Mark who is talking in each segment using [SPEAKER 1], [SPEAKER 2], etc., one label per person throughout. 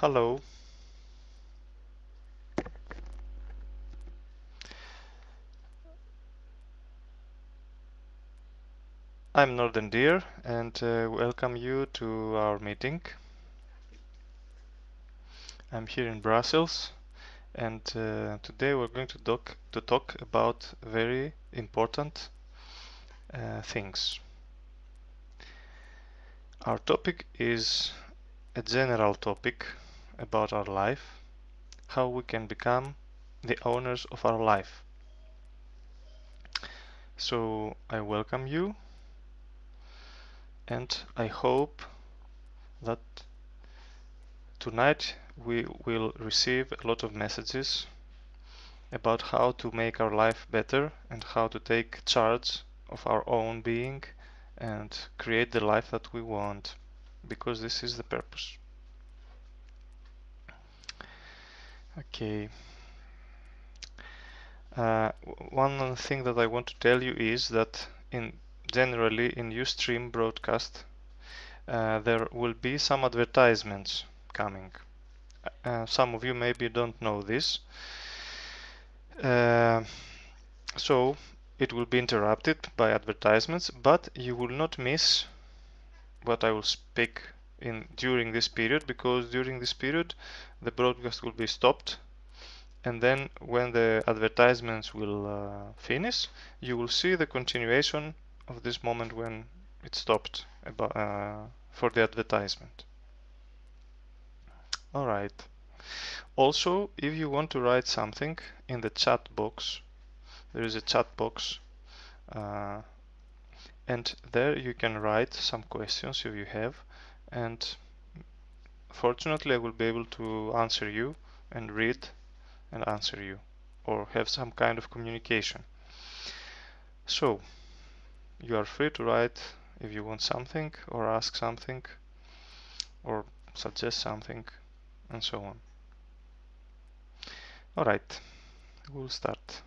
[SPEAKER 1] Hello. I'm Northern Deer and welcome you to our meeting. I'm here in Brussels and today we're going to talk about very important things. Our topic is a general topic about our life, how we can become the owners of our life. So I welcome you and I hope that tonight we will receive a lot of messages about how to make our life better and how to take charge of our own being and create the life that we want, because this is the purpose. Okay. One thing that I want to tell you is that generally in Ustream broadcast there will be some advertisements coming. Some of you maybe don't know this. So it will be interrupted by advertisements, but you will not miss what I will speak in during this period, because during this period the broadcast will be stopped, and then when the advertisements will finish, you will see the continuation of this moment when it stopped for the advertisement. Alright. Also, if you want to write something in the chat box, there is a chat box and there you can write some questions if you have, and fortunately I will be able to answer you and read and answer you, or have some kind of communication. So you are free to write if you want something, or ask something, or suggest something, and so on. Alright, we'll start.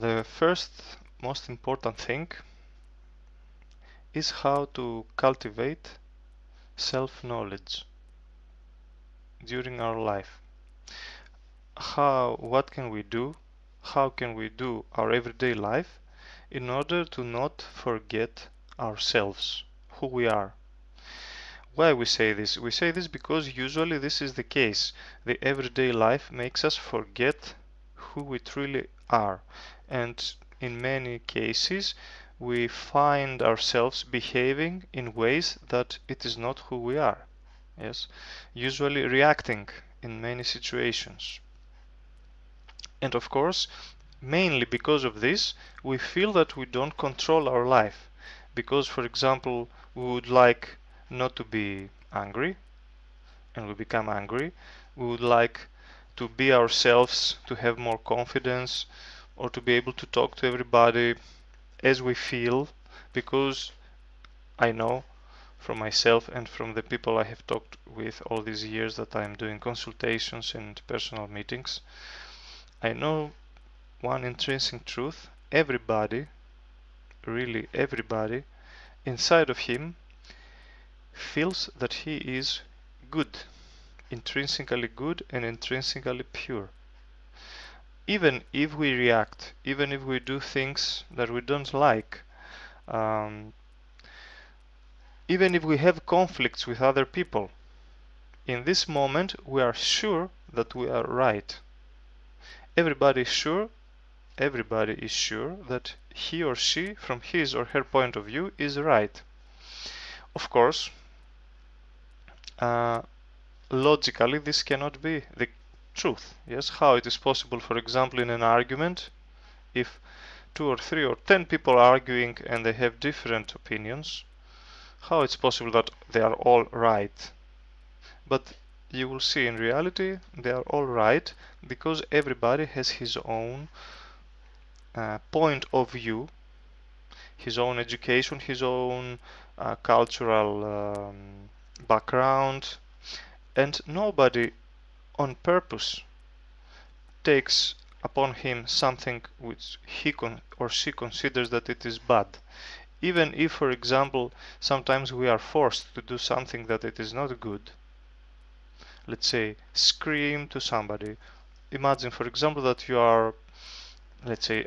[SPEAKER 1] The first most important thing is how to cultivate self-knowledge during our life. What can we do? How can we do our everyday life in order to not forget ourselves, who we are? Why we say this? We say this because usually this is the case. The everyday life makes us forget who we truly are, and in many cases we find ourselves behaving in ways that it is not who we are. Yes, usually reacting in many situations. And of course, mainly because of this, we feel that we don't control our life. Because, for example, we would like not to be angry, and we become angry. We would like to be ourselves, to have more confidence, or to be able to talk to everybody as we feel, because I know from myself and from the people I have talked with all these years that I'm doing consultations and personal meetings, I know one intrinsic truth: everybody, really everybody, inside of him feels that he is good, intrinsically good and intrinsically pure. Even if we react, even if we do things that we don't like, um, even if we have conflicts with other people, in this moment we are sure that we are right. Everybody is sure that he or she, from his or her point of view, is right. Of course, logically this cannot be the truth. Yes, how it is possible, for example, in an argument, if 2 or 3 or 10 people are arguing and they have different opinions, how it's possible that they are all right? But you will see in reality they are all right, because everybody has his own point of view, his own education, his own cultural background, and nobody on purpose takes upon him something which he or she considers that it is bad. Even if, for example, sometimes we are forced to do something that it is not good. Let's say scream to somebody. Imagine, for example, that you are, let's say,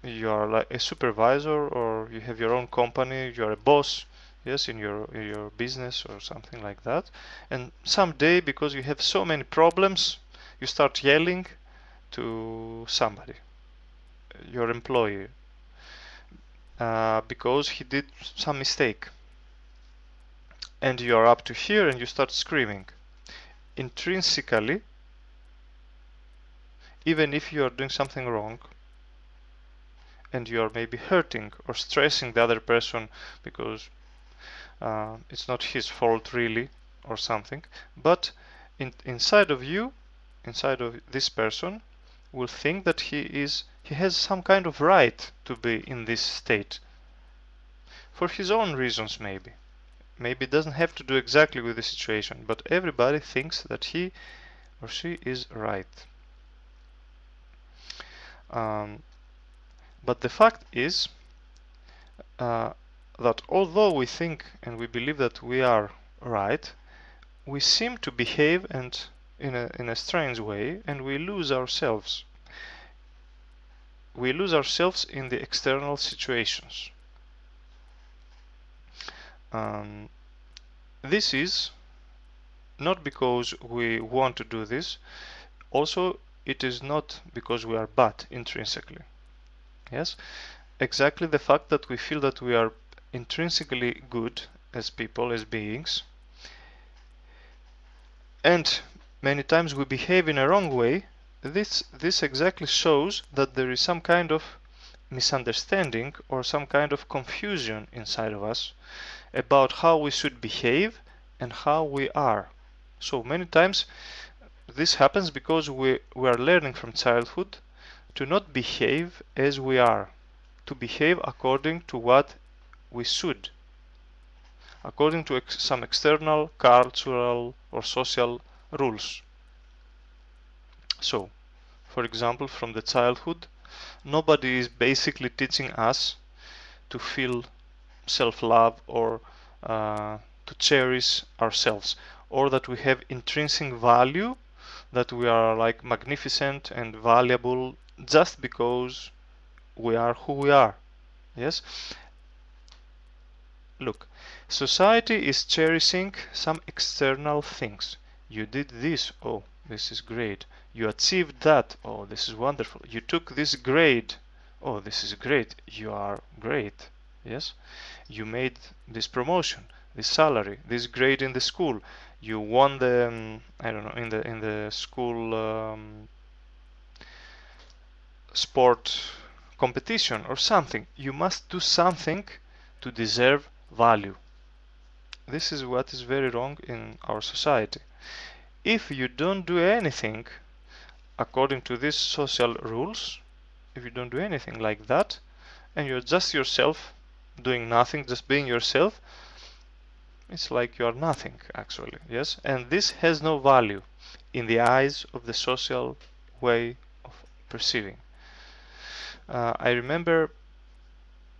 [SPEAKER 1] you are like a supervisor, or you have your own company, you are a boss, yes, in your business or something like that. And someday, because you have so many problems, you start yelling to somebody, your employee, because he did some mistake. And you are up to here and you start screaming. Intrinsically, even if you are doing something wrong, and you are maybe hurting or stressing the other person because it's not his fault really or something, but inside of you, inside of this person, will think that he has some kind of right to be in this state for his own reasons. Maybe it doesn't have to do exactly with the situation, but everybody thinks that he or she is right. But the fact is that although we think and we believe that we are right, we seem to behave and in a strange way, and we lose ourselves. We lose ourselves in the external situations. This is not because we want to do this. Also, it is not because we are bad intrinsically. Yes, exactly the fact that we feel that we are intrinsically good as people, as beings, and many times we behave in a wrong way. This exactly shows that there is some kind of misunderstanding or some kind of confusion inside of us about how we should behave and how we are. So many times this happens because we are learning from childhood to not behave as we are, to behave according to what we should, according to some external cultural or social rules. So, for example, from the childhood, nobody is basically teaching us to feel self-love or to cherish ourselves, or that we have intrinsic value, that we are like magnificent and valuable just because we are who we are. Yes, look, society is cherishing some external things. You did this, oh, this is great. You achieved that, oh, this is wonderful. You took this grade, oh, this is great. You are great. Yes, you made this promotion, this salary, this grade in the school. You won the I don't know, in the school sport competition or something. You must do something to deserve value. This is what is very wrong in our society. If you don't do anything according to these social rules, if you don't do anything like that, and you're just yourself, doing nothing, just being yourself, it's like you are nothing actually. Yes, and this has no value in the eyes of the social way of perceiving. I remember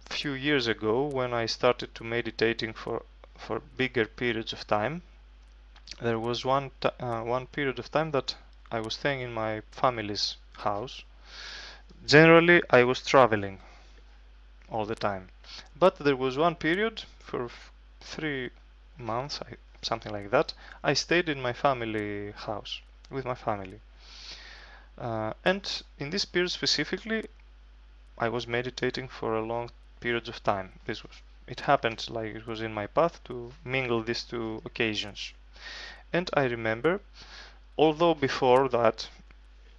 [SPEAKER 1] a few years ago when I started to meditating for bigger periods of time. There was one period of time that I was staying in my family's house. Generally, I was traveling all the time, but there was one period for 3 months, something like that. I stayed in my family house with my family, and in this period specifically, I was meditating for a long periods of time. It happened like it was in my path to mingle these two occasions. And I remember, although before that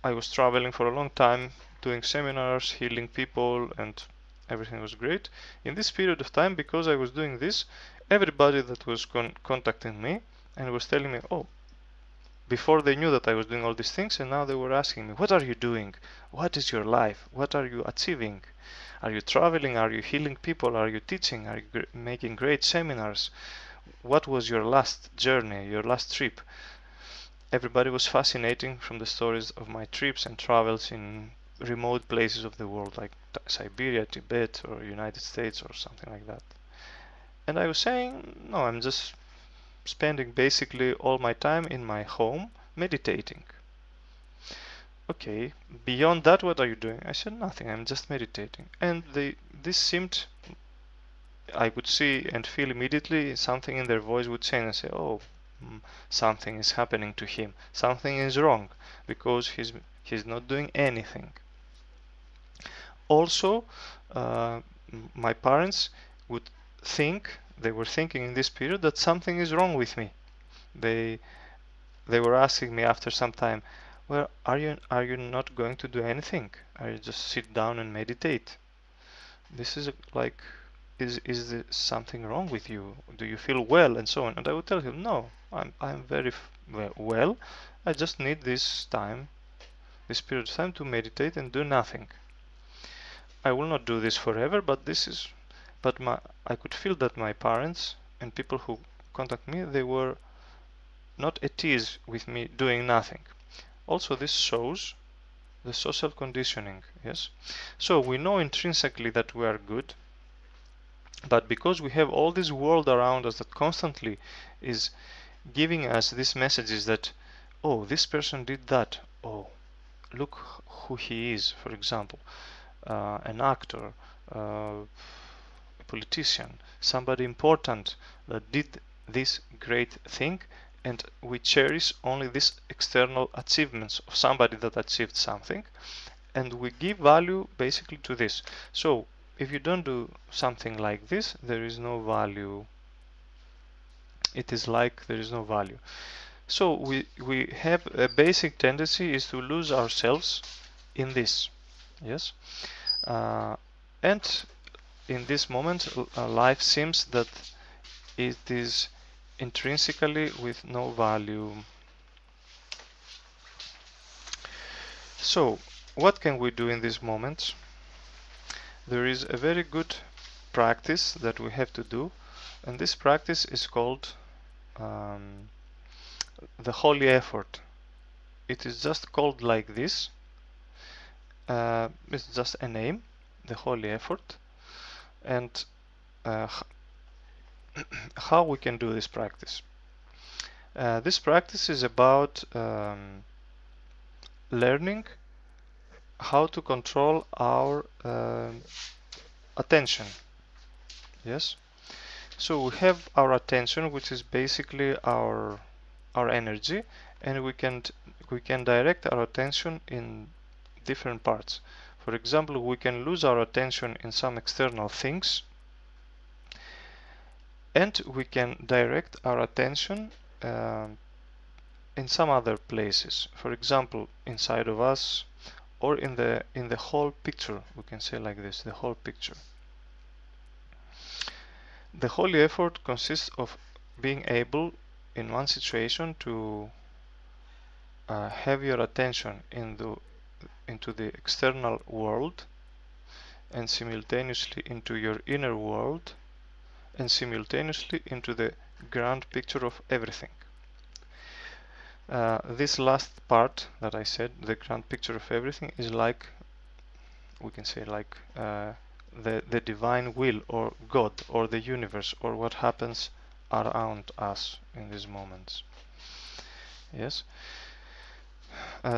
[SPEAKER 1] I was traveling for a long time, doing seminars, healing people, and everything was great, in this period of time, because I was doing this, everybody that was contacting me and was telling me, oh, before they knew that I was doing all these things, and now they were asking me, what are you doing? What is your life? What are you achieving? Are you traveling? Are you healing people? Are you teaching? Are you making great seminars? What was your last journey, your last trip? Everybody was fascinating from the stories of my trips and travels in remote places of the world, like Siberia, Tibet, or United States, or something like that. And I was saying, no, I'm just spending basically all my time in my home meditating. Okay, beyond that, what are you doing? I said, nothing, I'm just meditating. And this seemed, I would see and feel immediately something in their voice would change and say, oh, something is happening to him. Something is wrong because he's not doing anything. Also, my parents would they were thinking in this period that something is wrong with me. They were asking me after some time, well, are you not going to do anything? Are you just sit down and meditate? This is like, is there something wrong with you? Do you feel well, and so on? And I would tell him, no, I'm very well. I just need this time, this period of time to meditate and do nothing. I will not do this forever, but I could feel that my parents and people who contact me, they were not at ease with me doing nothing. Also, this shows the social conditioning, yes? So we know intrinsically that we are good, but because we have all this world around us that constantly is giving us these messages that, oh, this person did that, oh, look who he is, for example, an actor, a politician, somebody important that did this great thing, and we cherish only these external achievements of somebody that achieved something, and we give value basically to this. So if you don't do something like this, there is no value. It is like there is no value. So we have a basic tendency is to lose ourselves in this, yes, and in this moment life seems that it is intrinsically with no value. So what can we do in this moment? There is a very good practice that we have to do, and this practice is called the holy effort. It is just called like this. It's just a name, the holy effort. And how we can do this practice? This practice is about learning how to control our attention. Yes. So we have our attention, which is basically our energy, and we can direct our attention in different parts. For example, we can lose our attention in some external things, and we can direct our attention in some other places. For example, inside of us, or in the whole picture. We can say like this: the whole picture. The holy effort consists of being able in one situation to have your attention into the external world, and simultaneously into your inner world, and simultaneously into the grand picture of everything. This last part that I said, the grand picture of everything, is like, we can say like the divine will, or God, or the universe, or what happens around us in these moments. Yes.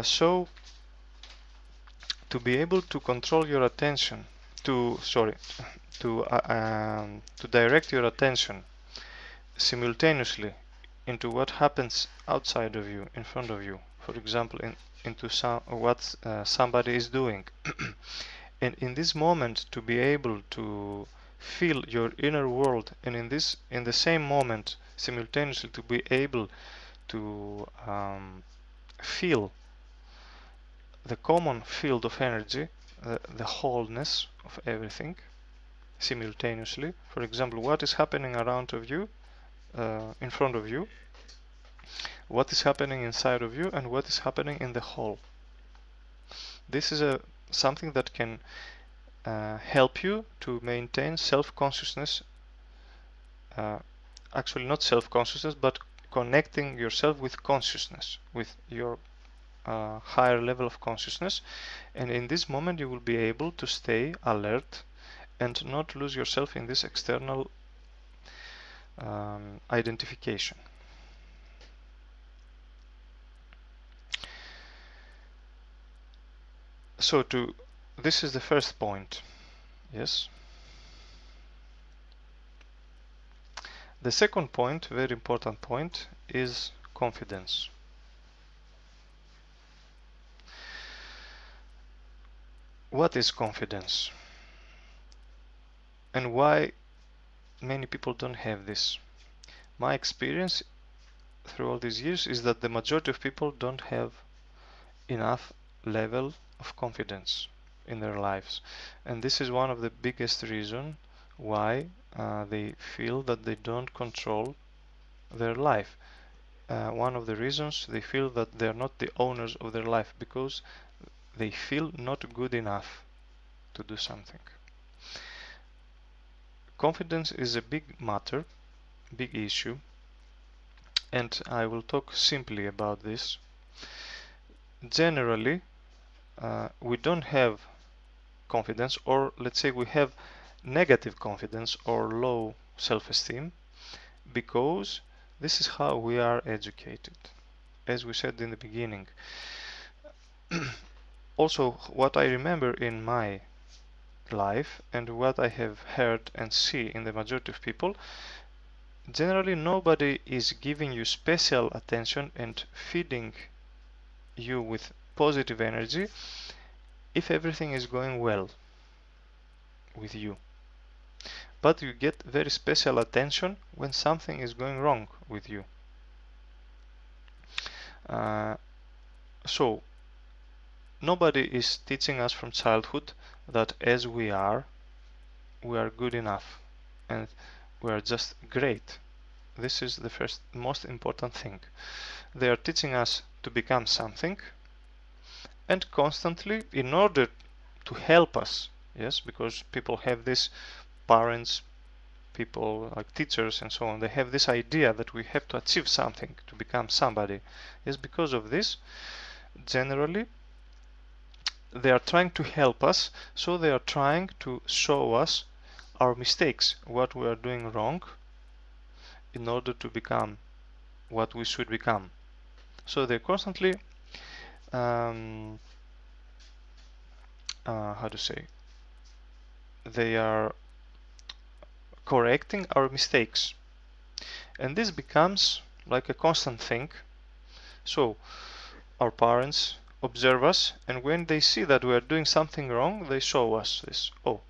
[SPEAKER 1] So to be able to control your attention, to direct your attention simultaneously into what happens outside of you, in front of you, for example, into what somebody is doing, and in this moment to be able to feel your inner world, and in the same moment simultaneously to be able to feel the common field of energy, the wholeness of everything simultaneously. For example, what is happening around of you, in front of you, what is happening inside of you, and what is happening in the whole. This is something that can help you to maintain self-consciousness, actually not self-consciousness, but connecting yourself with consciousness, with your higher level of consciousness, and in this moment you will be able to stay alert and not lose yourself in this external identification. So this is the first point. Yes. The second point, very important point, is confidence. What is confidence? And why many people don't have this? My experience through all these years is that the majority of people don't have enough level of confidence in their lives, and this is one of the biggest reasons why they feel that they don't control their life. One of the reasons they feel that they are not the owners of their life, because they feel not good enough to do something. Confidence is a big matter, big issue, and I will talk simply about this. Generally, we don't have confidence, or let's say we have negative confidence or low self-esteem, because this is how we are educated, as we said in the beginning. Also, what I remember in my life and what I have heard and see in the majority of people, generally nobody is giving you special attention and feeding you with positive energy if everything is going well with you. But you get very special attention when something is going wrong with you. So nobody is teaching us from childhood that as we are good enough and we are just great. This is the first most important thing. They are teaching us to become something, and constantly, in order to help us, yes, because people have this, parents, people like teachers and so on, they have this idea that we have to achieve something to become somebody. Yes, because of this, generally they are trying to help us, so they are trying to show us our mistakes, what we are doing wrong, in order to become what we should become. So they're constantly how to say, they are correcting our mistakes, and this becomes like a constant thing. So our parents observe us, and when they see that we are doing something wrong, they show us this. Oh,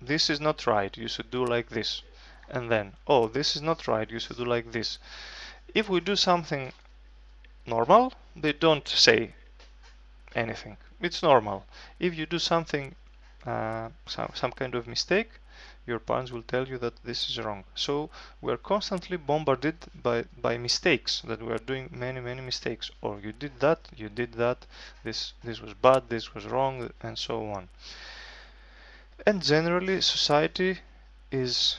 [SPEAKER 1] this is not right, you should do like this. And then, oh, this is not right, you should do like this. If we do something normal, they don't say anything. It's normal. If you do something, some kind of mistake, your parents will tell you that this is wrong. So we are constantly bombarded by mistakes, that we are doing many mistakes. Or you did that, this was bad, this was wrong, and so on. And generally, society is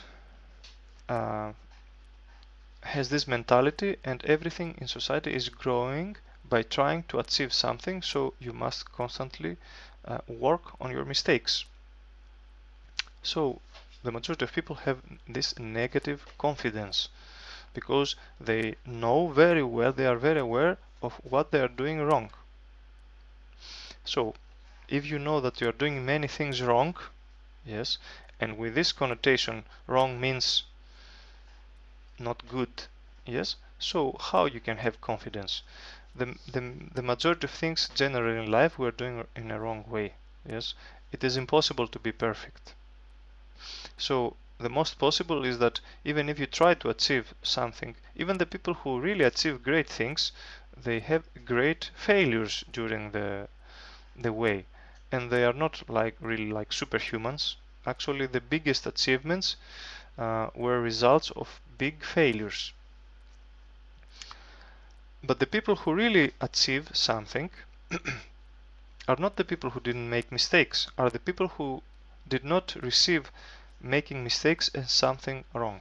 [SPEAKER 1] has this mentality, and everything in society is growing by trying to achieve something, so you must constantly work on your mistakes. So the majority of people have this negative confidence, because they know very well, they are very aware of what they are doing wrong. So if you know that you are doing many things wrong, yes, and with this connotation, wrong means not good, yes, so how you can have confidence? The majority of things generally in life we are doing in a wrong way, yes. It is impossible to be perfect. So the most possible is that even if you try to achieve something, even the people who really achieve great things, they have great failures during the way, and they are not like really like superhumans. Actually, the biggest achievements were results of big failures. But the people who really achieve something are not the people who didn't make mistakes, are the people who did not receive making mistakes as something wrong.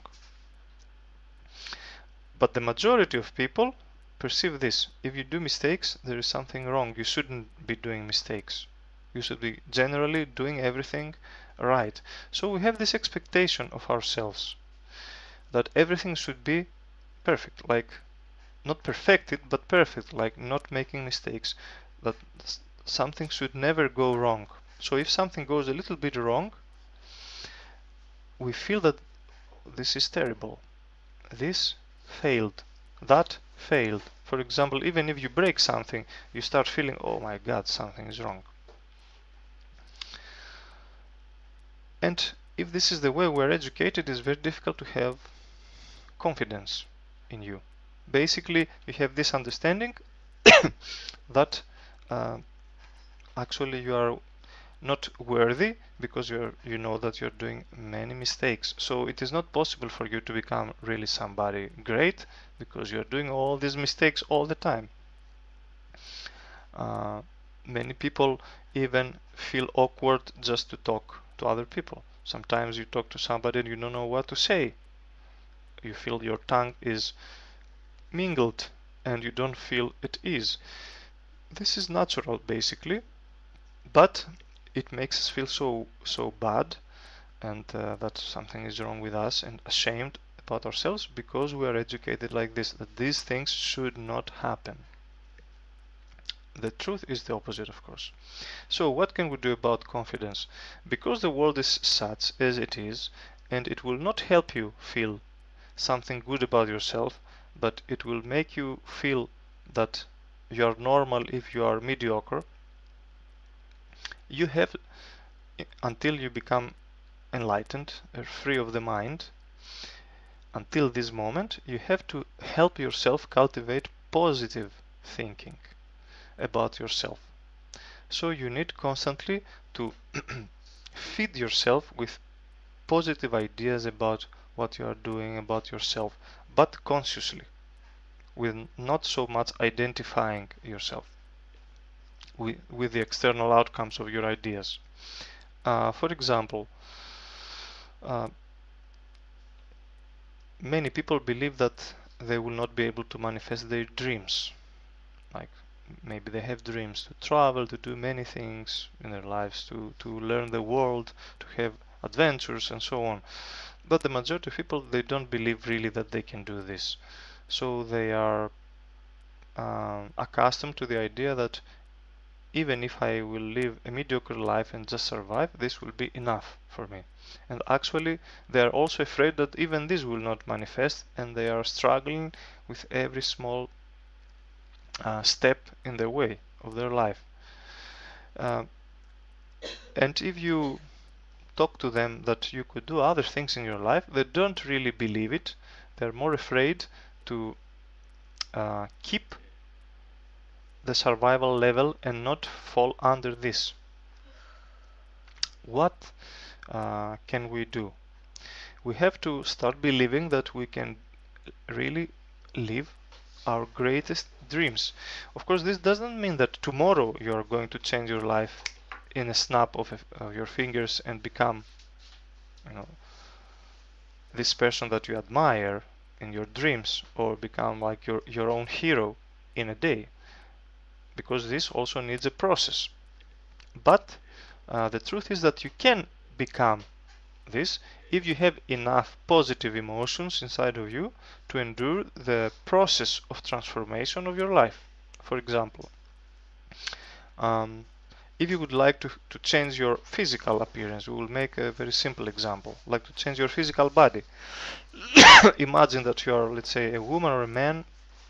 [SPEAKER 1] But the majority of people perceive this. If you do mistakes, there is something wrong. You shouldn't be doing mistakes. You should be generally doing everything right. So we have this expectation of ourselves that everything should be perfect, like not perfected, but perfect, like not making mistakes, that something should never go wrong. So if something goes a little bit wrong, we feel that this is terrible. This failed. That failed. For example, even if you break something, you start feeling, oh my God, something is wrong. And if this is the way we're educated, it's very difficult to have confidence in you. Basically, you have this understanding that actually you are not worthy because you know that you're doing many mistakes. So it is not possible for you to become really somebody great because you're doing all these mistakes all the time. Many people even feel awkward just to talk to other people. Sometimes you talk to somebody and you don't know what to say. You feel your tongue is mingled and you don't feel at ease. This is natural basically, but it makes us feel so bad and that something is wrong with us and ashamed about ourselves because we are educated like this, that these things should not happen. The truth is the opposite, of course. So what can we do about confidence? Because the world is such as it is, and it will not help you feel something good about yourself, but it will make you feel that you are normal if you are mediocre. You have, until you become enlightened, free of the mind, until this moment, you have to help yourself cultivate positive thinking about yourself. So you need constantly to feed yourself with positive ideas about what you are doing, about yourself, but consciously, with not so much identifying yourself with the external outcomes of your ideas. For example, uh, many people believe that they will not be able to manifest their dreams. Like maybe they have dreams to travel, to do many things in their lives, to learn the world, to have adventures and so on. But the majority of people, they don't believe really that they can do this. So they are accustomed to the idea that even if I will live a mediocre life and just survive, this will be enough for me. And actually, they are also afraid that even this will not manifest, and they are struggling with every small step in the way of their life. And if you talk to them that you could do other things in your life, they don't really believe it. They're more afraid to keep the survival level and not fall under this. What can we do? We have to start believing that we can really live our greatest dreams. Of course, this doesn't mean that tomorrow you are going to change your life in a snap of your fingers and become, this person that you admire in your dreams, or become like your own hero in a day, because this also needs a process. But the truth is that you can become this if you have enough positive emotions inside of you to endure the process of transformation of your life. For example, if you would like to change your physical appearance, we will make a very simple example, like to change your physical body. Imagine that you are, let's say, a woman or a man.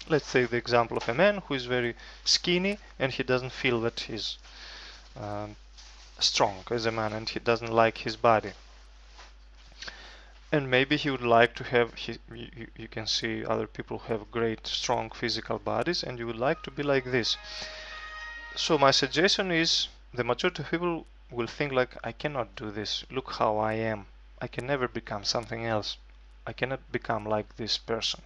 [SPEAKER 1] Let's take the example of a man who is very skinny and he doesn't feel that he's strong as a man and he doesn't like his body. And maybe he would like to have, you can see other people who have great, strong physical bodies, and you would like to be like this. So my suggestion is, the majority of people will think like, I cannot do this. Look how I am. I can never become something else. I cannot become like this person.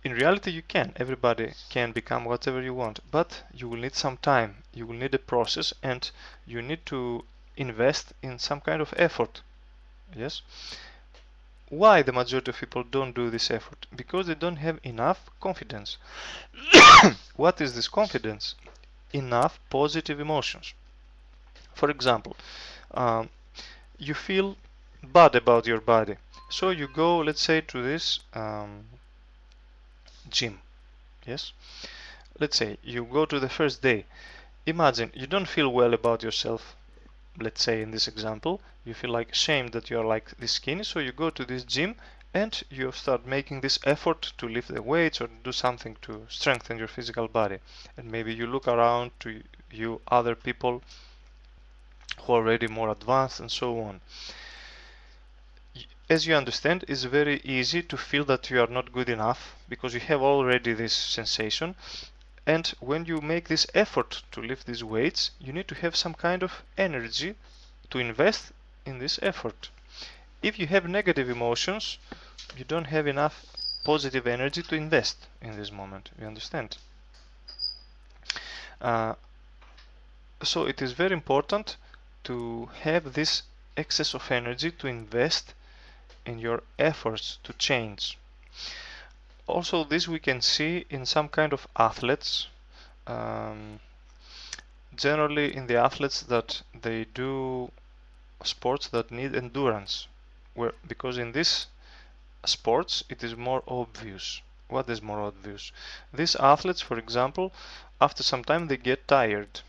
[SPEAKER 1] In reality, you can. Everybody can become whatever you want, but you will need some time. You will need a process, and you need to invest in some kind of effort. Yes. why the majority of people don't do this effort? Because they don't have enough confidence. What is this confidence? Enough positive emotions. For example, um, you feel bad about your body, so you go, let's say, to this gym. Yes, let's say you go to the first day. Imagine you don't feel well about yourself. Let's say in this example, you feel like ashamed that you're like this skinny, so you go to this gym and you start making this effort to lift the weights or do something to strengthen your physical body. And maybe you look around to you other people who are already more advanced and so on. As you understand, it's very easy to feel that you are not good enough because you have already this sensation. And when you make this effort to lift these weights, you need to have some kind of energy to invest in this effort. If you have negative emotions, you don't have enough positive energy to invest in this moment. You understand? So it is very important to have this excess of energy to invest in your efforts to change. Also, this we can see in some kind of athletes. Generally in the athletes that they do sports that need endurance, because in this sports it is more obvious. What is more obvious? These athletes, for example, after some time they get tired,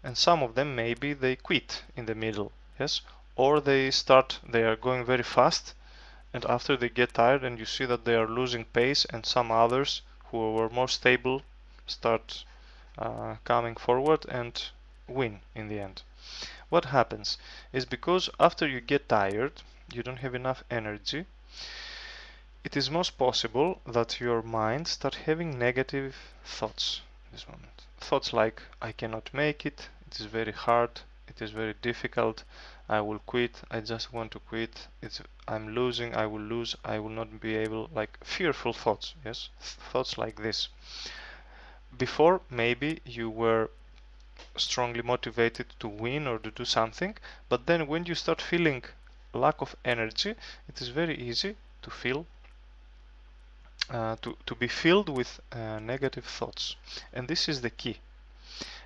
[SPEAKER 1] and some of them maybe they quit in the middle, yes, or they are going very fast, and after they get tired and you see that they are losing pace, and some others who were more stable start coming forward and win in the end. What happens is because after you get tired, you don't have enough energy, it is most possible that your mind start having negative thoughts in this moment. Thoughts like, I cannot make it, it is very hard, it is very difficult, I will quit, I just want to quit, I'm losing, I will lose, I will not be able, like fearful thoughts, yes? Thoughts like this. Before, maybe you were strongly motivated to win or to do something, but then when you start feeling lack of energy, it is very easy to feel to be filled with negative thoughts. And this is the key.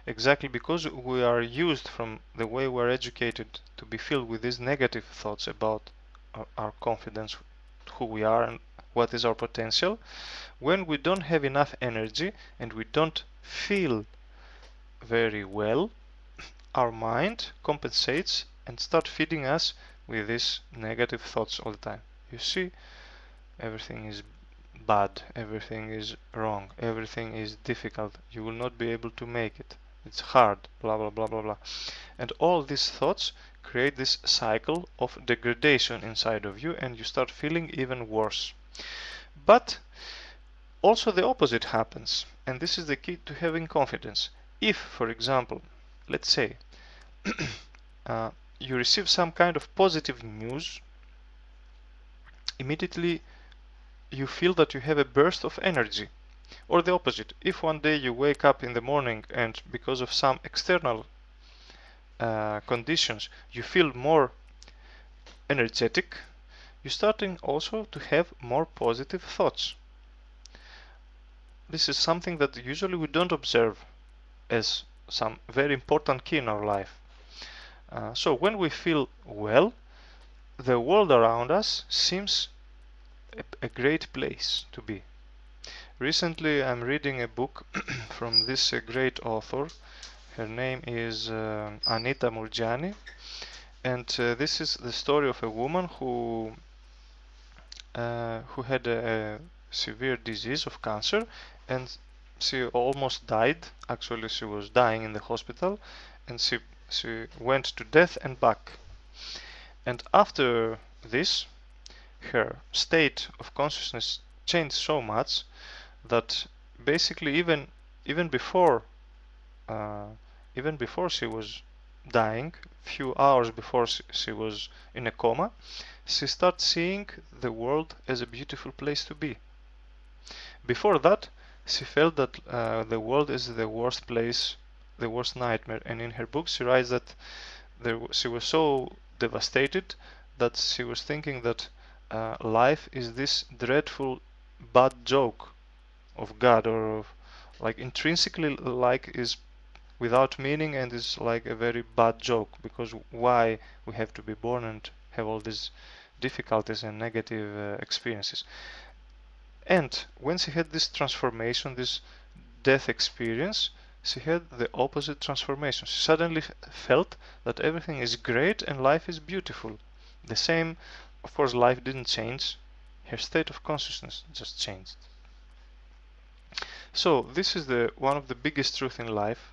[SPEAKER 1] Exactly because we are used from the way we're educated to be filled with these negative thoughts about our confidence, who we are and what is our potential. When we don't have enough energy and we don't feel very well, our mind compensates and start feeding us with these negative thoughts all the time. You see, everything is bad, everything is wrong, everything is difficult, you will not be able to make it, it's hard, blah blah blah blah blah. And all these thoughts create this cycle of degradation inside of you, and you start feeling even worse. But also the opposite happens, and this is the key to having confidence. If, for example, let's say you receive some kind of positive news, immediately you feel that you have a burst of energy. Or the opposite, if one day you wake up in the morning and because of some external conditions you feel more energetic, you're starting also to have more positive thoughts. This is something that usually we don't observe as some very important key in our life. So when we feel well, the world around us seems a great place to be. Recently I'm reading a book from this great author. Her name is Anita Moorjani, and this is the story of a woman who had a severe disease of cancer, and she almost died. Actually, she was dying in the hospital, and she went to death and back. And after this, her state of consciousness changed so much that basically even before she was dying, few hours before she was in a coma, she started seeing the world as a beautiful place to be. Before that, she felt that the world is the worst place, the worst nightmare. And in her book, she writes that she was so devastated that she was thinking that life is this dreadful bad joke of God, or of, like, intrinsically, like, is without meaning and is like a very bad joke, because why we have to be born and have all these difficulties and negative experiences. And when she had this transformation, this death experience, she had the opposite transformation. She suddenly felt that everything is great and life is beautiful. The same, of course, life didn't change, her state of consciousness just changed. So this is the one of the biggest truth in life,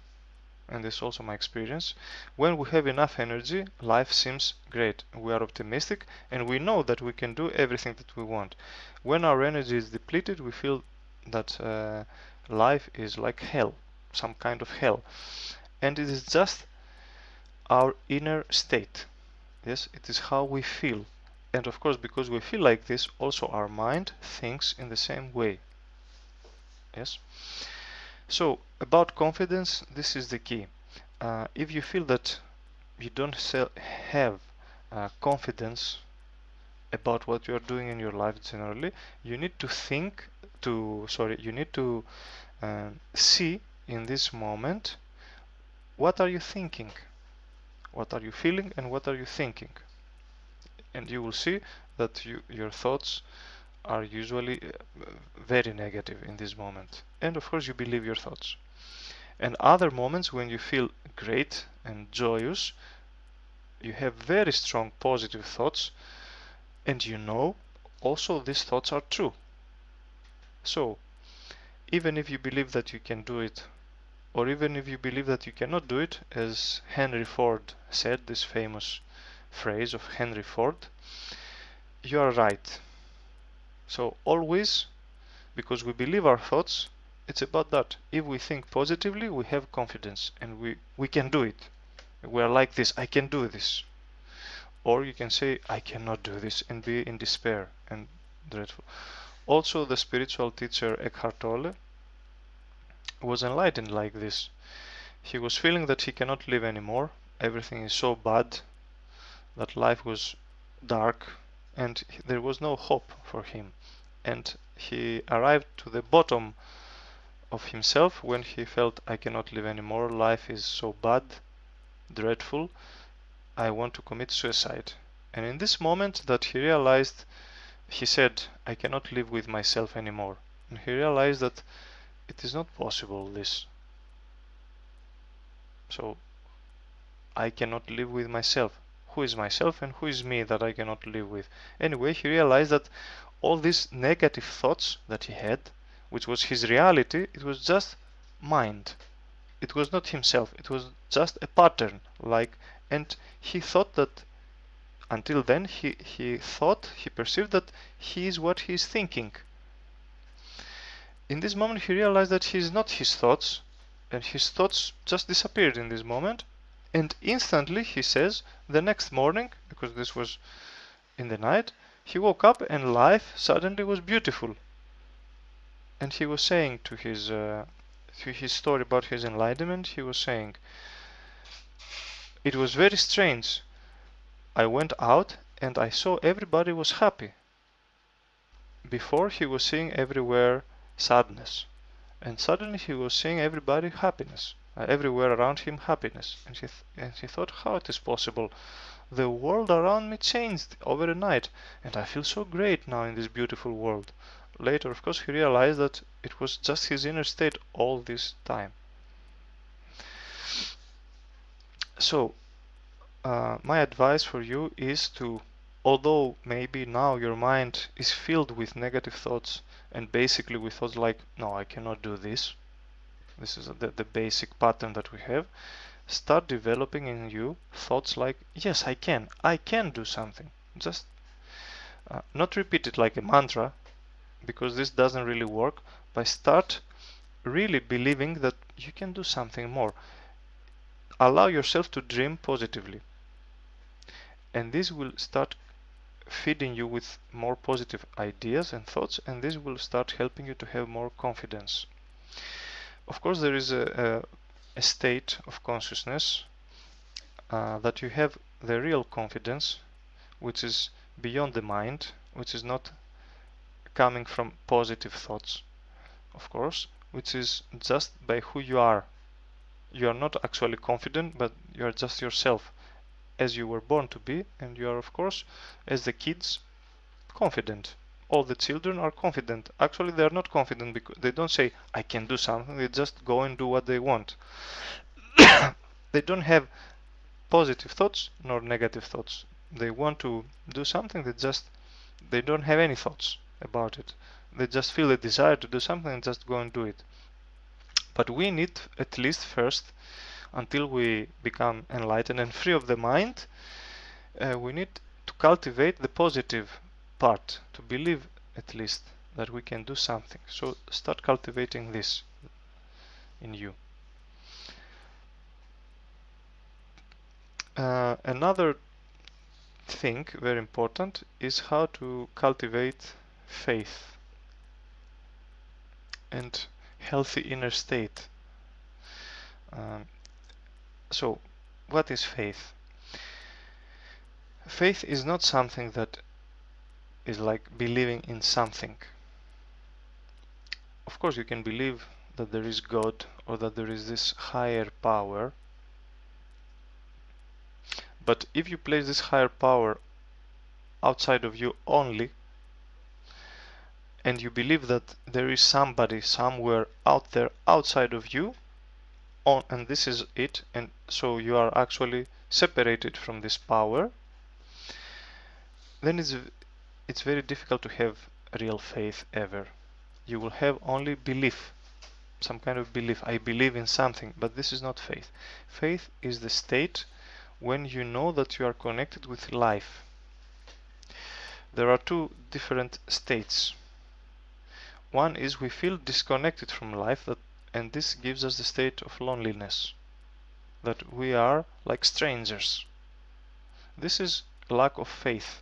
[SPEAKER 1] and this is also my experience. When we have enough energy, life seems great. We are optimistic and we know that we can do everything that we want. When our energy is depleted, we feel that life is like hell, some kind of hell. And it is just our inner state. Yes, it is how we feel. And of course, because we feel like this, also our mind thinks in the same way. Yes. So about confidence, this is the key. If you feel that you don't have confidence about what you are doing in your life generally, you need to you need to see in this moment, what are you thinking, what are you feeling, and what are you thinking. And you will see that your thoughts are usually very negative in this moment. And of course you believe your thoughts. And other moments when you feel great and joyous, you have very strong positive thoughts, and you know also these thoughts are true. So even if you believe that you can do it, or even if you believe that you cannot do it, as Henry Ford said, this famous phrase of Henry Ford, you are right. So always, because we believe our thoughts, it's about that. If we think positively, we have confidence and we can do it. We are like this, I can do this. Or you can say, I cannot do this, and be in despair and dreadful. Also, the spiritual teacher Eckhart Tolle was enlightened like this. He was feeling that he cannot live anymore. Everything is so bad, that life was dark, and there was no hope for him. And he arrived to the bottom of himself when he felt, I cannot live anymore, life is so bad, dreadful, I want to commit suicide. And in this moment that he realized, he said, I cannot live with myself anymore. And he realized that it is not possible, this. So I cannot live with myself. Who is myself and who is me that I cannot live with? Anyway, he realized that all these negative thoughts that he had, which was his reality, it was just mind. It was not himself. It was just a pattern, like, and he thought that until then he perceived that he is what he is thinking. In this moment he realized that he is not his thoughts, and his thoughts just disappeared in this moment. And instantly, he says, the next morning, because this was in the night, he woke up and life suddenly was beautiful. And he was saying to his story about his enlightenment, he was saying, it was very strange. I went out and I saw everybody was happy. Before he was seeing everywhere sadness, and suddenly he was seeing everybody happiness. Everywhere around him happiness, and he thought, how it is possible? The world around me changed overnight, and I feel so great now in this beautiful world. Later, of course, he realized that it was just his inner state all this time. So, my advice for you is to, although maybe now your mind is filled with negative thoughts, and basically with thoughts like, no, I cannot do this. This is the basic pattern that we have. Start developing in you thoughts like, yes, I can do something. Just not repeat it like a mantra, because this doesn't really work, but start really believing that you can do something more. Allow yourself to dream positively, and this will start feeding you with more positive ideas and thoughts, and this will start helping you to have more confidence. Of course, there is a state of consciousness that you have the real confidence, which is beyond the mind, which is not coming from positive thoughts, of course, which is just by who you are. You are not actually confident, but you are just yourself as you were born to be, and you are, of course, as the kids, confident. All the children are confident. Actually, they are not confident because they don't say, I can do something. They just go and do what they want. They don't have positive thoughts nor negative thoughts. They want to do something, they don't have any thoughts about it. They just feel a desire to do something and just go and do it. But we need, at least first, until we become enlightened and free of the mind, we need to cultivate the positive part, to believe at least that we can do something. So start cultivating this in you. Another thing very important is how to cultivate faith and healthy inner state. So what is faith? Faith is not something that is like believing in something. Of course, you can believe that there is God or that there is this higher power, but if you place this higher power outside of you only, and you believe that there is somebody somewhere out there outside of you, and this is it, and so you are actually separated from this power, then it's very difficult to have real faith ever. You will have only belief, some kind of belief. I believe in something, but this is not faith. Faith is the state when you know that you are connected with life. There are two different states. One is we feel disconnected from life, and this gives us the state of loneliness, that we are like strangers. This is lack of faith.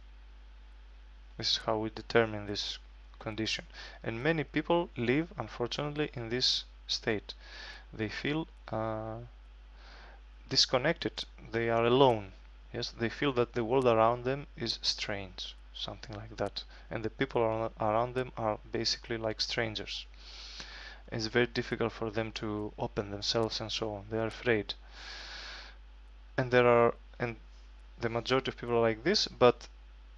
[SPEAKER 1] This is how we determine this condition. And many people live, unfortunately, in this state. They feel disconnected. They are alone. Yes, they feel that the world around them is strange, something like that. And the people around them are basically like strangers. It's very difficult for them to open themselves and so on. They are afraid. And the majority of people are like this, but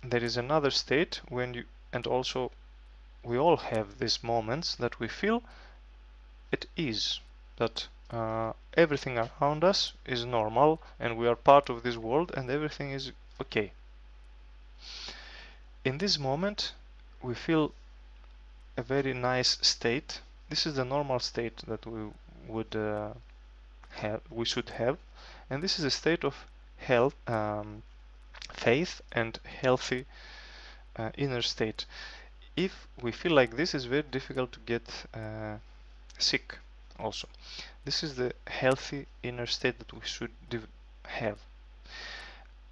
[SPEAKER 1] there is another state when you, and also we all have these moments that we feel at ease, that everything around us is normal and we are part of this world and everything is okay. In this moment we feel a very nice state. This is the normal state that we would we should have, and this is a state of health, faith and healthy inner state. If we feel like this, it's very difficult to get sick also. This is the healthy inner state that we should have.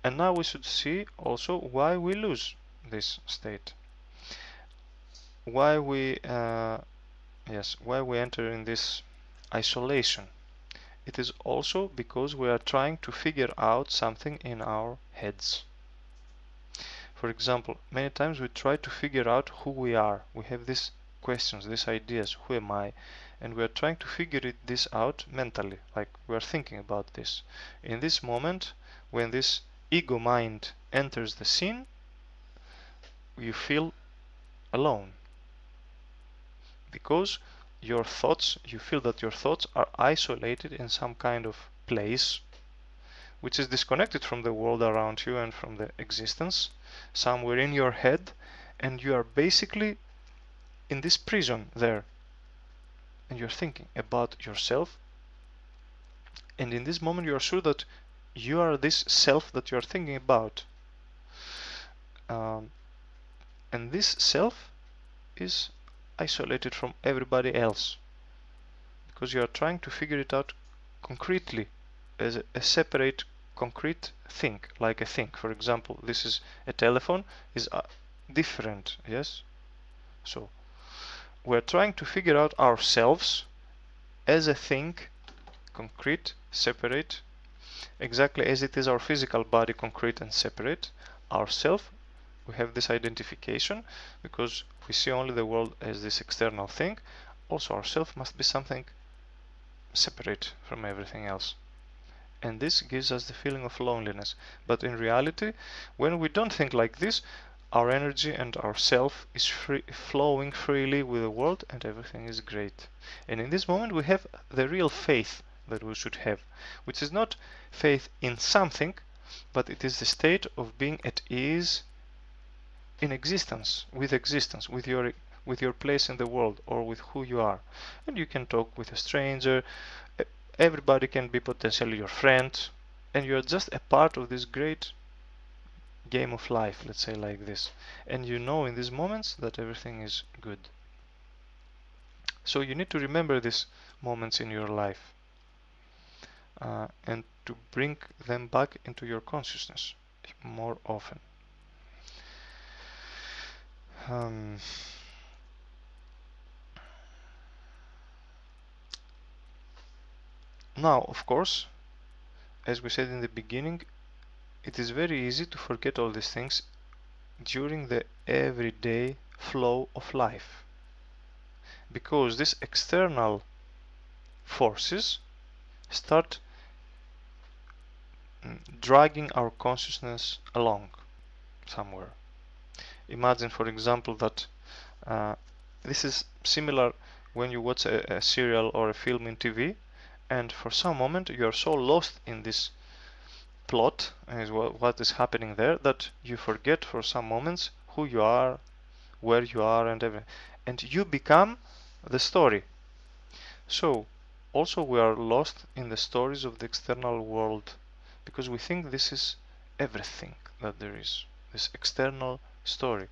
[SPEAKER 1] And now we should see also why we lose this state. Why we why we enter in this isolation. It is also because we are trying to figure out something in our heads. For example, many times we try to figure out who we are. We have these questions, these ideas, who am I? And we are trying to figure this out mentally, like we are thinking about this. In this moment, when this ego mind enters the scene, you feel alone. Because your thoughts, you feel that your thoughts are isolated in some kind of place which is disconnected from the world around you and from the existence, somewhere in your head, and you are basically in this prison there, and you're thinking about yourself, and in this moment you are sure that you are this self that you are thinking about, and this self is isolated from everybody else because you are trying to figure it out concretely as a separate concrete thing, like a thing. For example, this is a telephone, is different, yes? So we're trying to figure out ourselves as a thing, concrete, separate, exactly as it is our physical body concrete and separate. Ourself, we have this identification because we see only the world as this external thing. Also, ourself must be something separate from everything else. And this gives us the feeling of loneliness. But in reality, when we don't think like this, our energy and our self is flowing freely with the world, and everything is great. And in this moment we have the real faith that we should have, which is not faith in something, but it is the state of being at ease in existence, with your place in the world, or with who you are. And you can talk with a stranger, everybody can be potentially your friend, and you're just a part of this great game of life, let's say like this. And you know in these moments that everything is good. So you need to remember these moments in your life and to bring them back into your consciousness more often. Now, of course, as we said in the beginning, it is very easy to forget all these things during the everyday flow of life, because these external forces start dragging our consciousness along somewhere. Imagine, for example, that this is similar when you watch a serial or a film in TV, and for some moment you are so lost in this plot and what is happening there that you forget for some moments who you are, where you are, and everything, and you become the story. So also we are lost in the stories of the external world because we think this is everything that there is, this external story.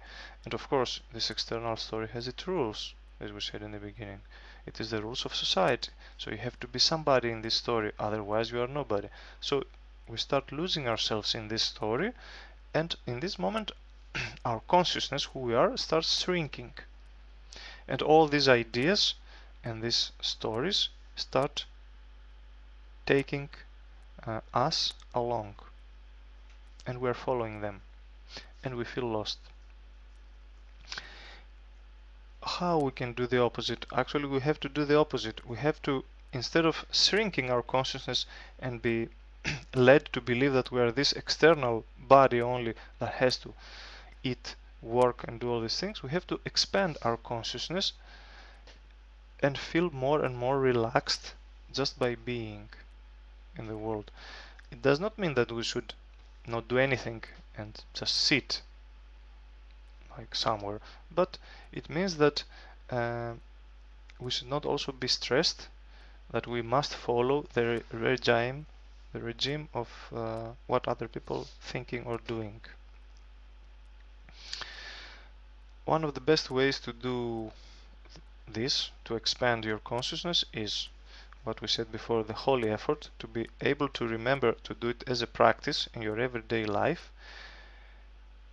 [SPEAKER 1] And of course this external story has its rules, as we said in the beginning. It is the rules of society. So you have to be somebody in this story, otherwise you are nobody. So we start losing ourselves in this story, and in this moment our consciousness, who we are, starts shrinking. And all these ideas and these stories start taking us along, and we're following them, and we feel lost. How we can do the opposite? Actually, we have to do the opposite. We have to, instead of shrinking our consciousness and be led to believe that we are this external body only that has to eat, work, and do all these things, we have to expand our consciousness and feel more and more relaxed just by being in the world. It does not mean that we should not do anything and just sit like somewhere, but it means that we should not also be stressed that we must follow the regime of what other people thinking or doing. One of the best ways to do this, to expand your consciousness, is what we said before, the holy effort, to be able to remember to do it as a practice in your everyday life.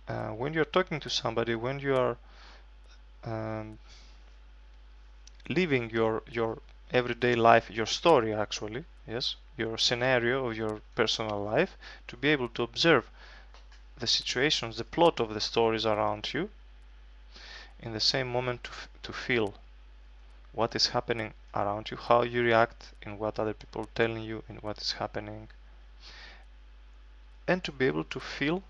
[SPEAKER 1] When you're talking to somebody, when you are living your everyday life, your story actually, yes, your scenario of your personal life, to be able to observe the situations, the plot of the stories around you, in the same moment to feel what is happening around you, how you react in what other people are telling you, in what is happening, and to be able to feel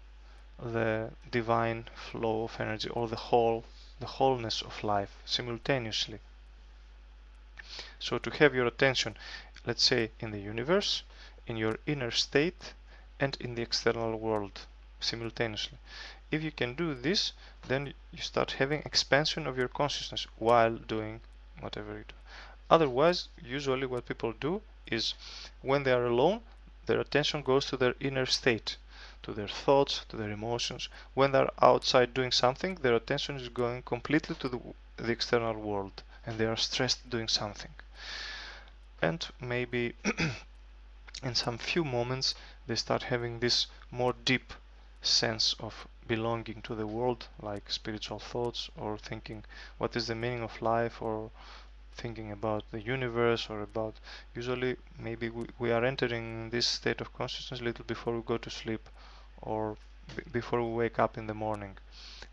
[SPEAKER 1] the divine flow of energy, or the wholeness of life simultaneously. So to have your attention, let's say, in the universe, in your inner state, and in the external world simultaneously. If you can do this, then you start having expansion of your consciousness while doing whatever you do. Otherwise, usually what people do is when they are alone, their attention goes to their inner state, to their thoughts, to their emotions. When they're outside doing something, their attention is going completely to the external world, and they are stressed doing something. And maybe in some few moments they start having this more deep sense of belonging to the world, like spiritual thoughts, or thinking what is the meaning of life, or thinking about the universe, or about, usually maybe we are entering this state of consciousness a little before we go to sleep, or before we wake up in the morning,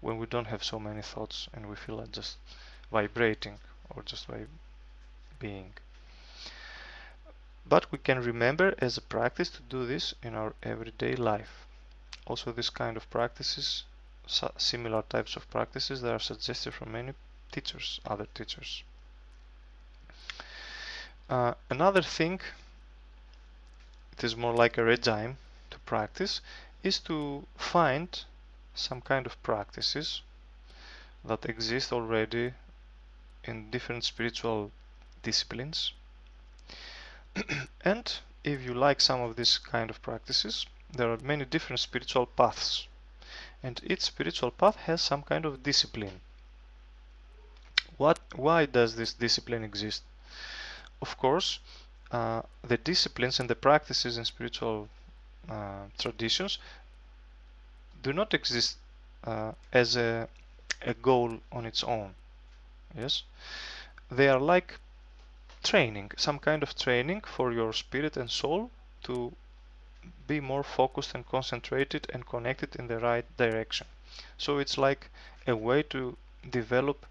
[SPEAKER 1] when we don't have so many thoughts and we feel like just vibrating or just by being. But we can remember as a practice to do this in our everyday life. Also, this kind of practices, similar types of practices, that are suggested from many teachers, other teachers. Another thing, it is more like a regime to practice, is to find some kind of practices that exist already in different spiritual disciplines. And if you like some of these kind of practices, there are many different spiritual paths, and each spiritual path has some kind of discipline. Why does this discipline exist? Of course, the disciplines and the practices in spiritual traditions do not exist as a goal on its own. Yes, they are like training, some kind of training for your spirit and soul to be more focused and concentrated and connected in the right direction. So it's like a way to develop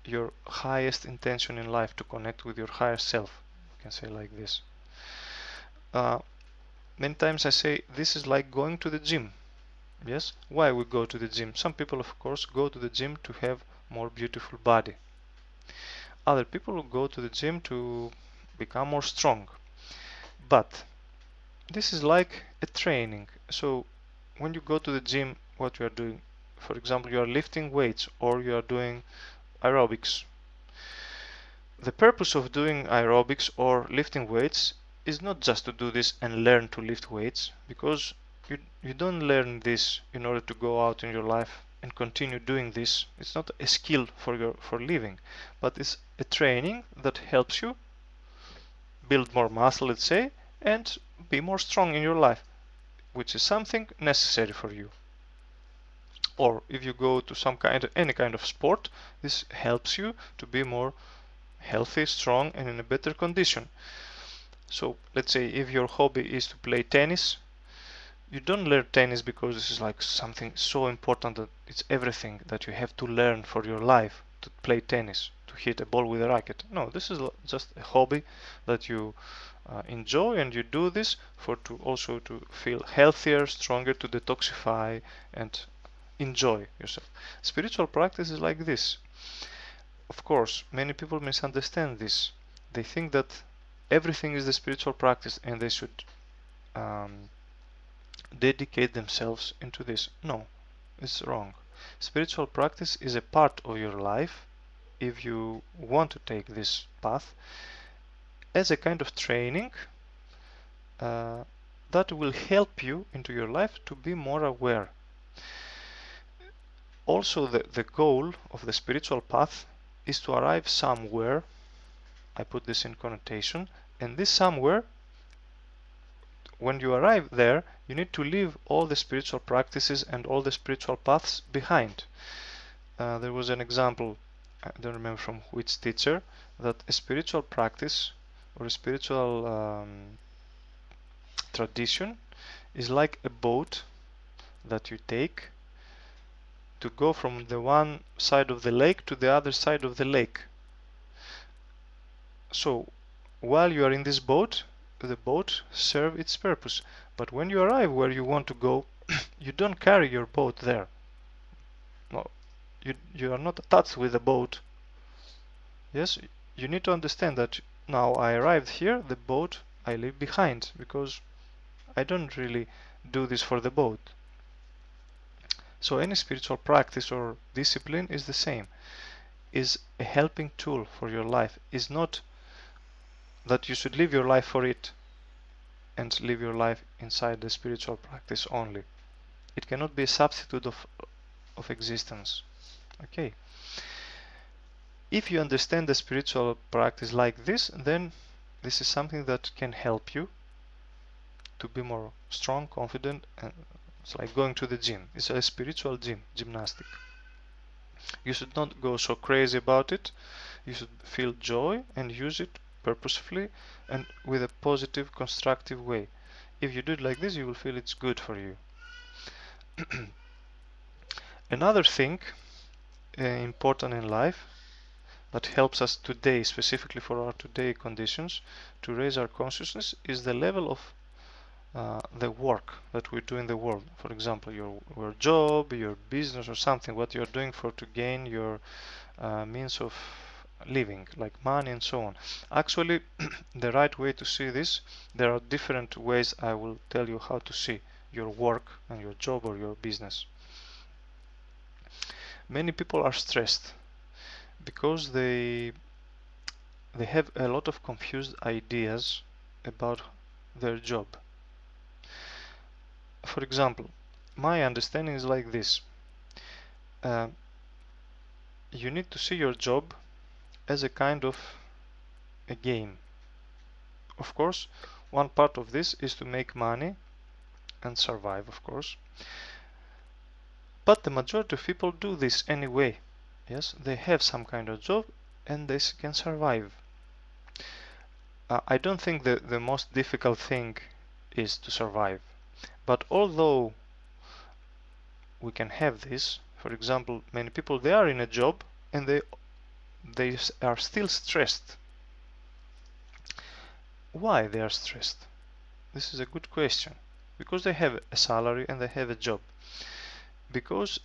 [SPEAKER 1] your highest intention in life, to connect with your higher self. You can say like this. Many times I say this is like going to the gym. Yes, why we go to the gym? Some people, of course, go to the gym to have more beautiful body. Other people will go to the gym to become more strong. But this is like a training. So when you go to the gym, what you are doing, for example, you are lifting weights or you are doing aerobics. The purpose of doing aerobics or lifting weights is not just to do this and learn to lift weights, because you don't learn this in order to go out in your life and continue doing this. It's not a skill for living, but it's a training that helps you build more muscle, let's say, and be more strong in your life, which is something necessary for you. Or if you go to any kind of sport, this helps you to be more healthy, strong, and in a better condition. So let's say if your hobby is to play tennis, you don't learn tennis because this is like something so important that it's everything that you have to learn for your life to play tennis, to hit a ball with a racket. No, this is just a hobby that you enjoy, and you do this also to feel healthier, stronger, to detoxify and enjoy yourself. Spiritual practice is like this. Of course, many people misunderstand this. They think that everything is the spiritual practice and they should dedicate themselves into this. No, it's wrong. Spiritual practice is a part of your life if you want to take this path as a kind of training that will help you into your life to be more aware. Also, the goal of the spiritual path is to arrive somewhere. I put this in connotation, and this somewhere, when you arrive there, you need to leave all the spiritual practices and all the spiritual paths behind. There was an example, I don't remember from which teacher, that a spiritual practice or a spiritual tradition is like a boat that you take to go from the one side of the lake to the other side of the lake. So while you are in this boat, the boat serves its purpose. But when you arrive where you want to go, you don't carry your boat there. No, you are not attached with the boat. Yes, you need to understand that now I arrived here, the boat I leave behind, because I don't really do this for the boat. So any spiritual practice or discipline is the same, is a helping tool for your life, is not that you should live your life for it and live your life inside the spiritual practice only. It cannot be a substitute of existence. Okay. If you understand the spiritual practice like this, then this is something that can help you to be more strong, confident, and it's like going to the gym. It's a spiritual gymnastic. You should not go so crazy about it. You should feel joy and use it purposefully and with a positive, constructive way. If you do it like this, you will feel it's good for you. Another thing important in life that helps us today, specifically for our today conditions, to raise our consciousness is the level of the work that we do in the world. For example, your job, your business, or something, what you're doing for to gain your means of living, like money and so on. Actually, the right way to see this, there are different ways. I will tell you how to see your work and your job or your business. Many people are stressed because they have a lot of confused ideas about their job. For example, my understanding is like this. Uh, you need to see your job as a kind of a game. Of course, one part of this is to make money and survive, of course. But the majority of people do this anyway. Yes, they have some kind of job and they can survive. I don't think the most difficult thing is to survive. But although we can have this, for example, many people, they are in a job and they are still stressed. Why they are stressed? This is a good question. Because they have a salary and they have a job. Because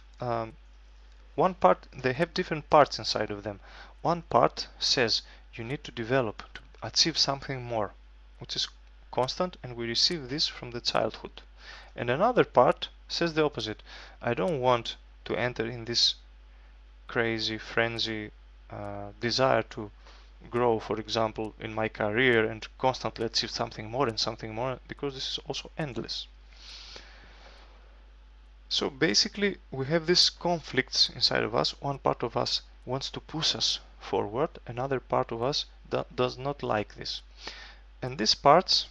[SPEAKER 1] one part, they have different parts inside of them. One part says you need to develop, to achieve something more, which is constant, and we receive this from the childhood. And another part says the opposite. I don't want to enter in this crazy frenzy desire to grow, for example, in my career and constantly achieve something more and something more, because this is also endless. So basically we have these conflicts inside of us. One part of us wants to push us forward, another part of us does not like this. And these parts,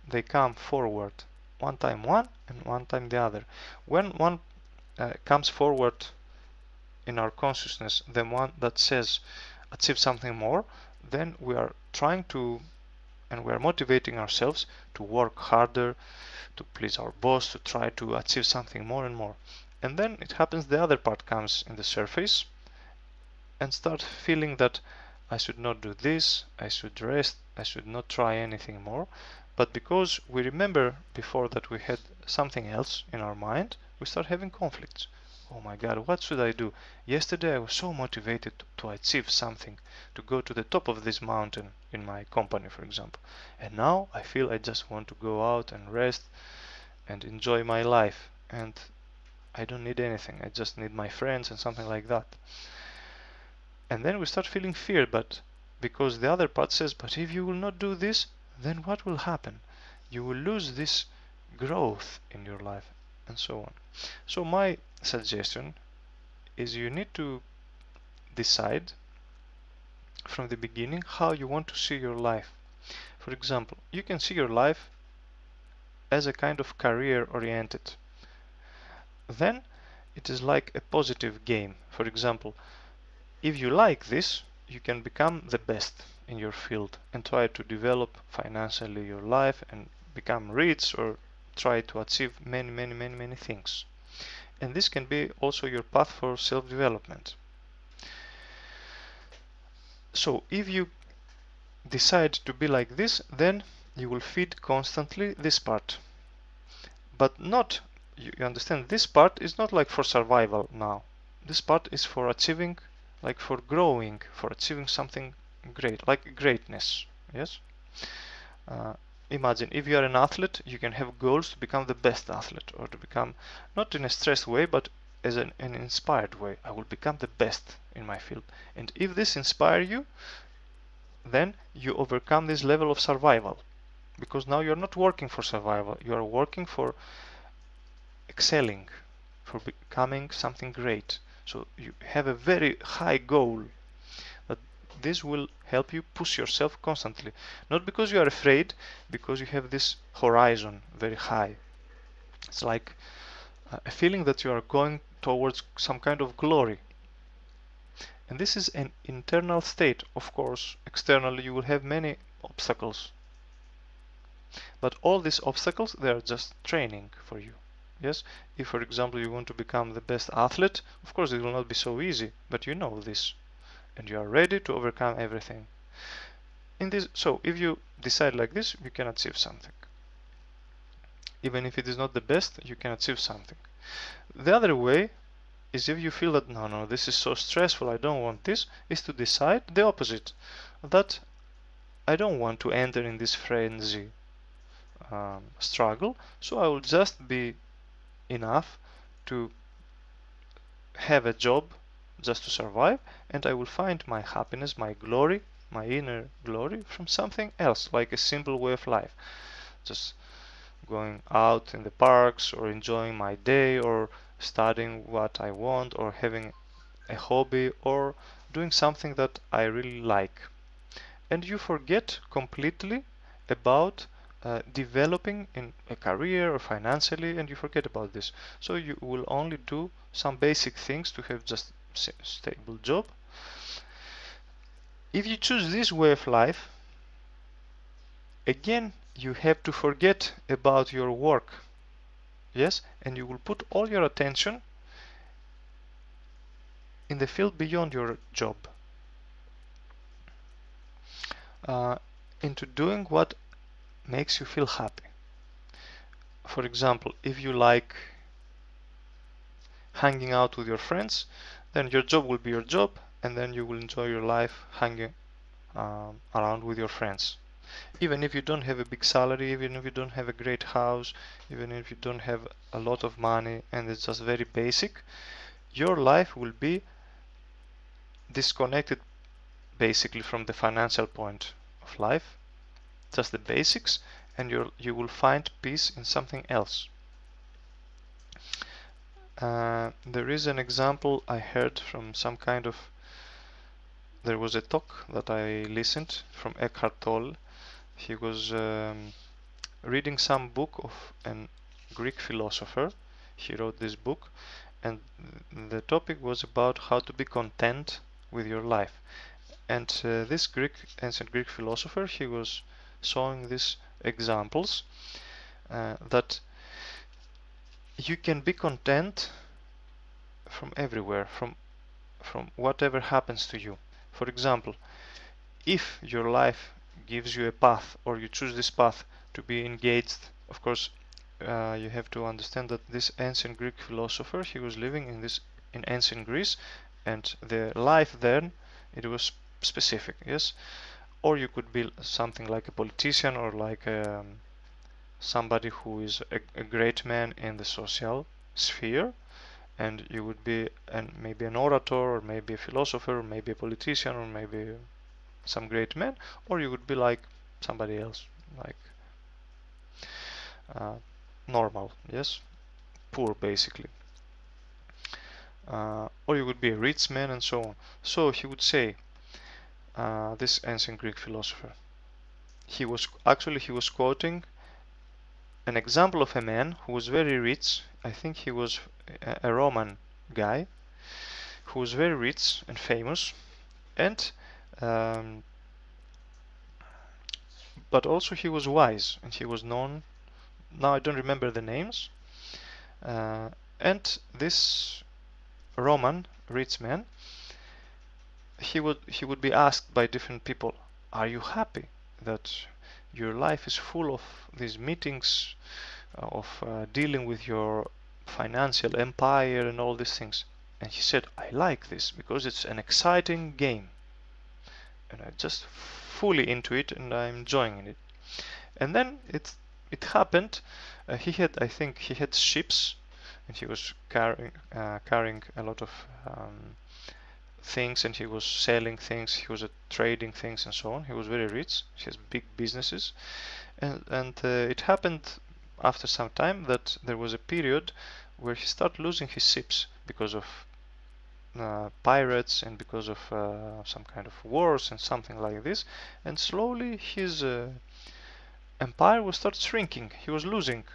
[SPEAKER 1] they come forward one time one and one time the other. When one comes forward in our consciousness, the one that says achieve something more, then we are trying to, and we are motivating ourselves to work harder, to please our boss, to try to achieve something more and more. And then it happens the other part comes in the surface and start feeling that I should not do this, I should rest, I should not try anything more. But because we remember before that we had something else in our mind, we start having conflicts. Oh my God, what should I do? Yesterday I was so motivated to achieve something, to go to the top of this mountain in my company, for example. And now I feel I just want to go out and rest and enjoy my life. And I don't need anything. I just need my friends and something like that. And then we start feeling fear, but because the other part says, but if you will not do this, then what will happen? You will lose this growth in your life, and so on. So my suggestion is you need to decide from the beginning how you want to see your life. For example, you can see your life as a kind of career oriented. Then it is like a positive game. For example, if you like this, you can become the best in your field and try to develop financially your life and become rich or try to achieve many things. And this can be also your path for self-development. So if you decide to be like this, then you will feed constantly this part. But not, you understand, this part is not like for survival now. This part is for achieving, like for growing, for achieving something great, like greatness. Yes? Imagine if you are an athlete, you can have goals to become the best athlete, or to become, not in a stressed way, but as an inspired way. I will become the best in my field. And if this inspires you, then you overcome this level of survival. Because now you're not working for survival, you are working for excelling, for becoming something great. So you have a very high goal. But this will help you push yourself constantly. Not because you are afraid, because you have this horizon very high. It's like a feeling that you are going towards some kind of glory. And this is an internal state. Of course, externally you will have many obstacles. But all these obstacles, they are just training for you. Yes, if for example you want to become the best athlete, of course it will not be so easy, but you know this and you are ready to overcome everything. So if you decide like this, you can achieve something. Even if it is not the best, you can achieve something. The other way is if you feel that no, this is so stressful, I don't want this, is to decide the opposite. That I don't want to enter in this frenzy struggle, so I will just be enough to have a job just to survive, and I will find my happiness, my glory, my inner glory from something else, like a simple way of life. Just going out in the parks or enjoying my day or studying what I want or having a hobby or doing something that I really like. And you forget completely about developing in a career or financially, and you forget about this. So you will only do some basic things to have just stable job. If you choose this way of life, again you have to forget about your work. Yes, and you will put all your attention in the field beyond your job, uh, into doing what makes you feel happy. For example, if you like hanging out with your friends, then your job will be your job, and then you will enjoy your life hanging around with your friends. Even if you don't have a big salary, even if you don't have a great house, even if you don't have a lot of money and it's just very basic, your life will be disconnected basically from the financial point of life, just the basics, and you will find peace in something else. There is an example I heard from there was a talk that I listened from Eckhart Tolle. He was reading some book of a Greek philosopher. He wrote this book, and the topic was about how to be content with your life. And this ancient Greek philosopher, he was showing these examples that you can be content from everywhere, from whatever happens to you. For example, if your life gives you a path or you choose this path to be engaged, of course, you have to understand that this ancient Greek philosopher, he was living in ancient Greece, and the life then, it was specific, yes. Or you could be something like a politician or like somebody who is a great man in the social sphere, and you would be maybe an orator or maybe a philosopher or maybe a politician or maybe some great man, or you would be like somebody else, like uh, normal, yes, poor basically, or you would be a rich man and so on. So he would say, this ancient Greek philosopher, he was quoting an example of a man who was very rich. I think he was a Roman guy who was very rich and famous, and but also he was wise and he was known. Now I don't remember the names. And this Roman rich man, he would be asked by different people, "Are you happy that your life is full of these meetings, of dealing with your financial empire and all these things?" And he said, "I like this because it's an exciting game, and I just fully into it and I'm enjoying it." And then it happened. I think he had ships, and he was carrying a lot of things, and he was selling things, he was trading things and so on. He was very rich. He has big businesses, and it happened after some time that there was a period where he started losing his ships because of pirates and because of some kind of wars and something like this, and slowly his empire was start shrinking. He was losing,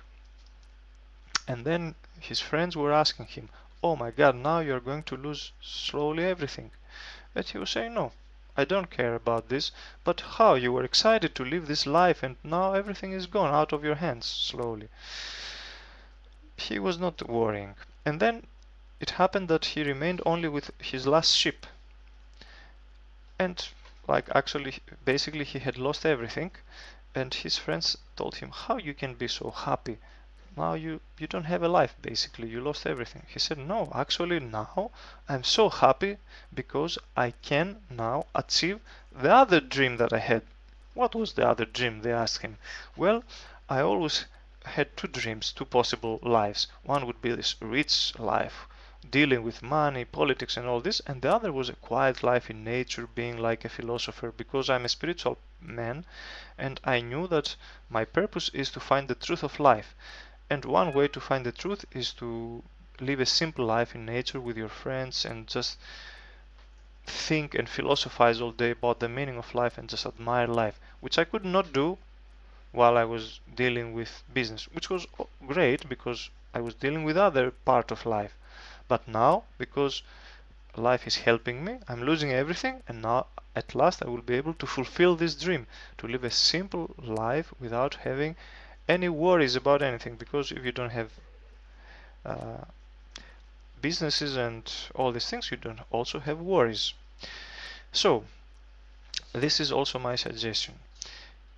[SPEAKER 1] and then his friends were asking him, "Oh my God, now you're going to lose slowly everything." But he was saying, "No, I don't care about this. But how? You were excited to live this life, and now everything is gone out of your hands slowly." he was not worrying. And then it happened that he remained only with his last ship. And like actually, basically he had lost everything. And his friends told him, how you can be so happy? Now you don't have a life, basically. You lost everything. He said, no, actually now I'm so happy because I can now achieve the other dream that I had. What was the other dream? They asked him. Well, I always had two dreams, two possible lives. One would be this rich life, dealing with money, politics, and all this, and the other was a quiet life in nature, being like a philosopher, because I'm a spiritual man and I knew that my purpose is to find the truth of life. And one way to find the truth is to live a simple life in nature with your friends and just think and philosophize all day about the meaning of life and just admire life, which I could not do while I was dealing with business, which was great because I was dealing with other part of life. But now, because life is helping me, I'm losing everything, and now at last I will be able to fulfill this dream, to live a simple life without having any worries about anything, because if you don't have uh, businesses and all these things, you don't also have worries. So this is also my suggestion.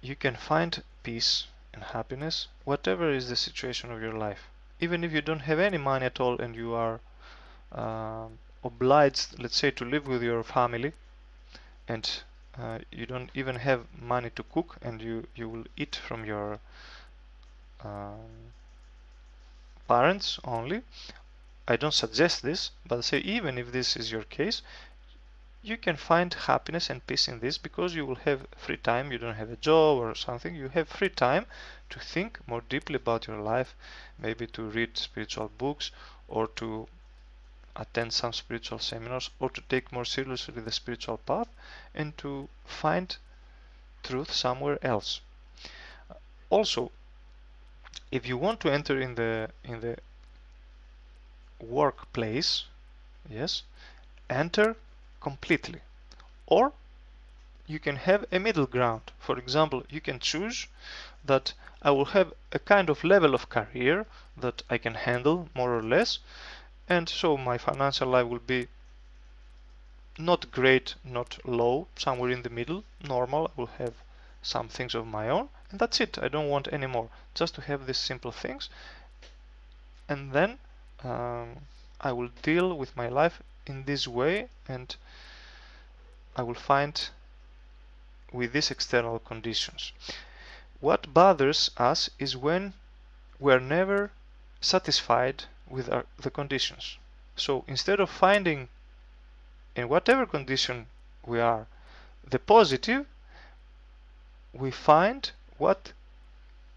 [SPEAKER 1] You can find peace and happiness whatever is the situation of your life, even if you don't have any money at all and you are uh, obliged, let's say, to live with your family, and you don't even have money to cook, and you will eat from your um, parents only. I don't suggest this, but say even if this is your case, you can find happiness and peace in this because you will have free time. You don't have a job or something. You have free time to think more deeply about your life, maybe to read spiritual books or to attend some spiritual seminars or to take more seriously the spiritual path and to find truth somewhere else. Also, if you want to enter in the workplace, yes, enter completely. Or you can have a middle ground. For example, you can choose that I will have a kind of level of career that I can handle more or less, and so my financial life will be not great, not low, somewhere in the middle, normal. I will have some things of my own, and that's it. I don't want any more, just to have these simple things, and then I will deal with my life in this way, and I will find with these external conditions. What bothers us is when we're never satisfied with the conditions. So instead of finding in whatever condition we are the positive, we find what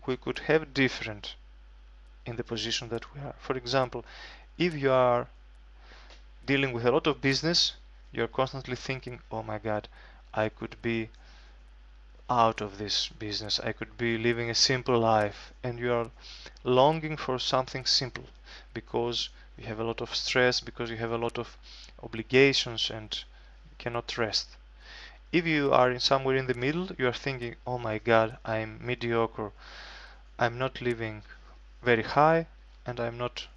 [SPEAKER 1] we could have different in the position that we are. For example, if you are dealing with a lot of business, you're constantly thinking, oh my God, I could be out of this business, I could be living a simple life, and you are longing for something simple because you have a lot of stress, because you have a lot of obligations and you cannot rest. If you are in somewhere in the middle, you are thinking, oh my God, I'm mediocre, I'm not living very high, and I'm not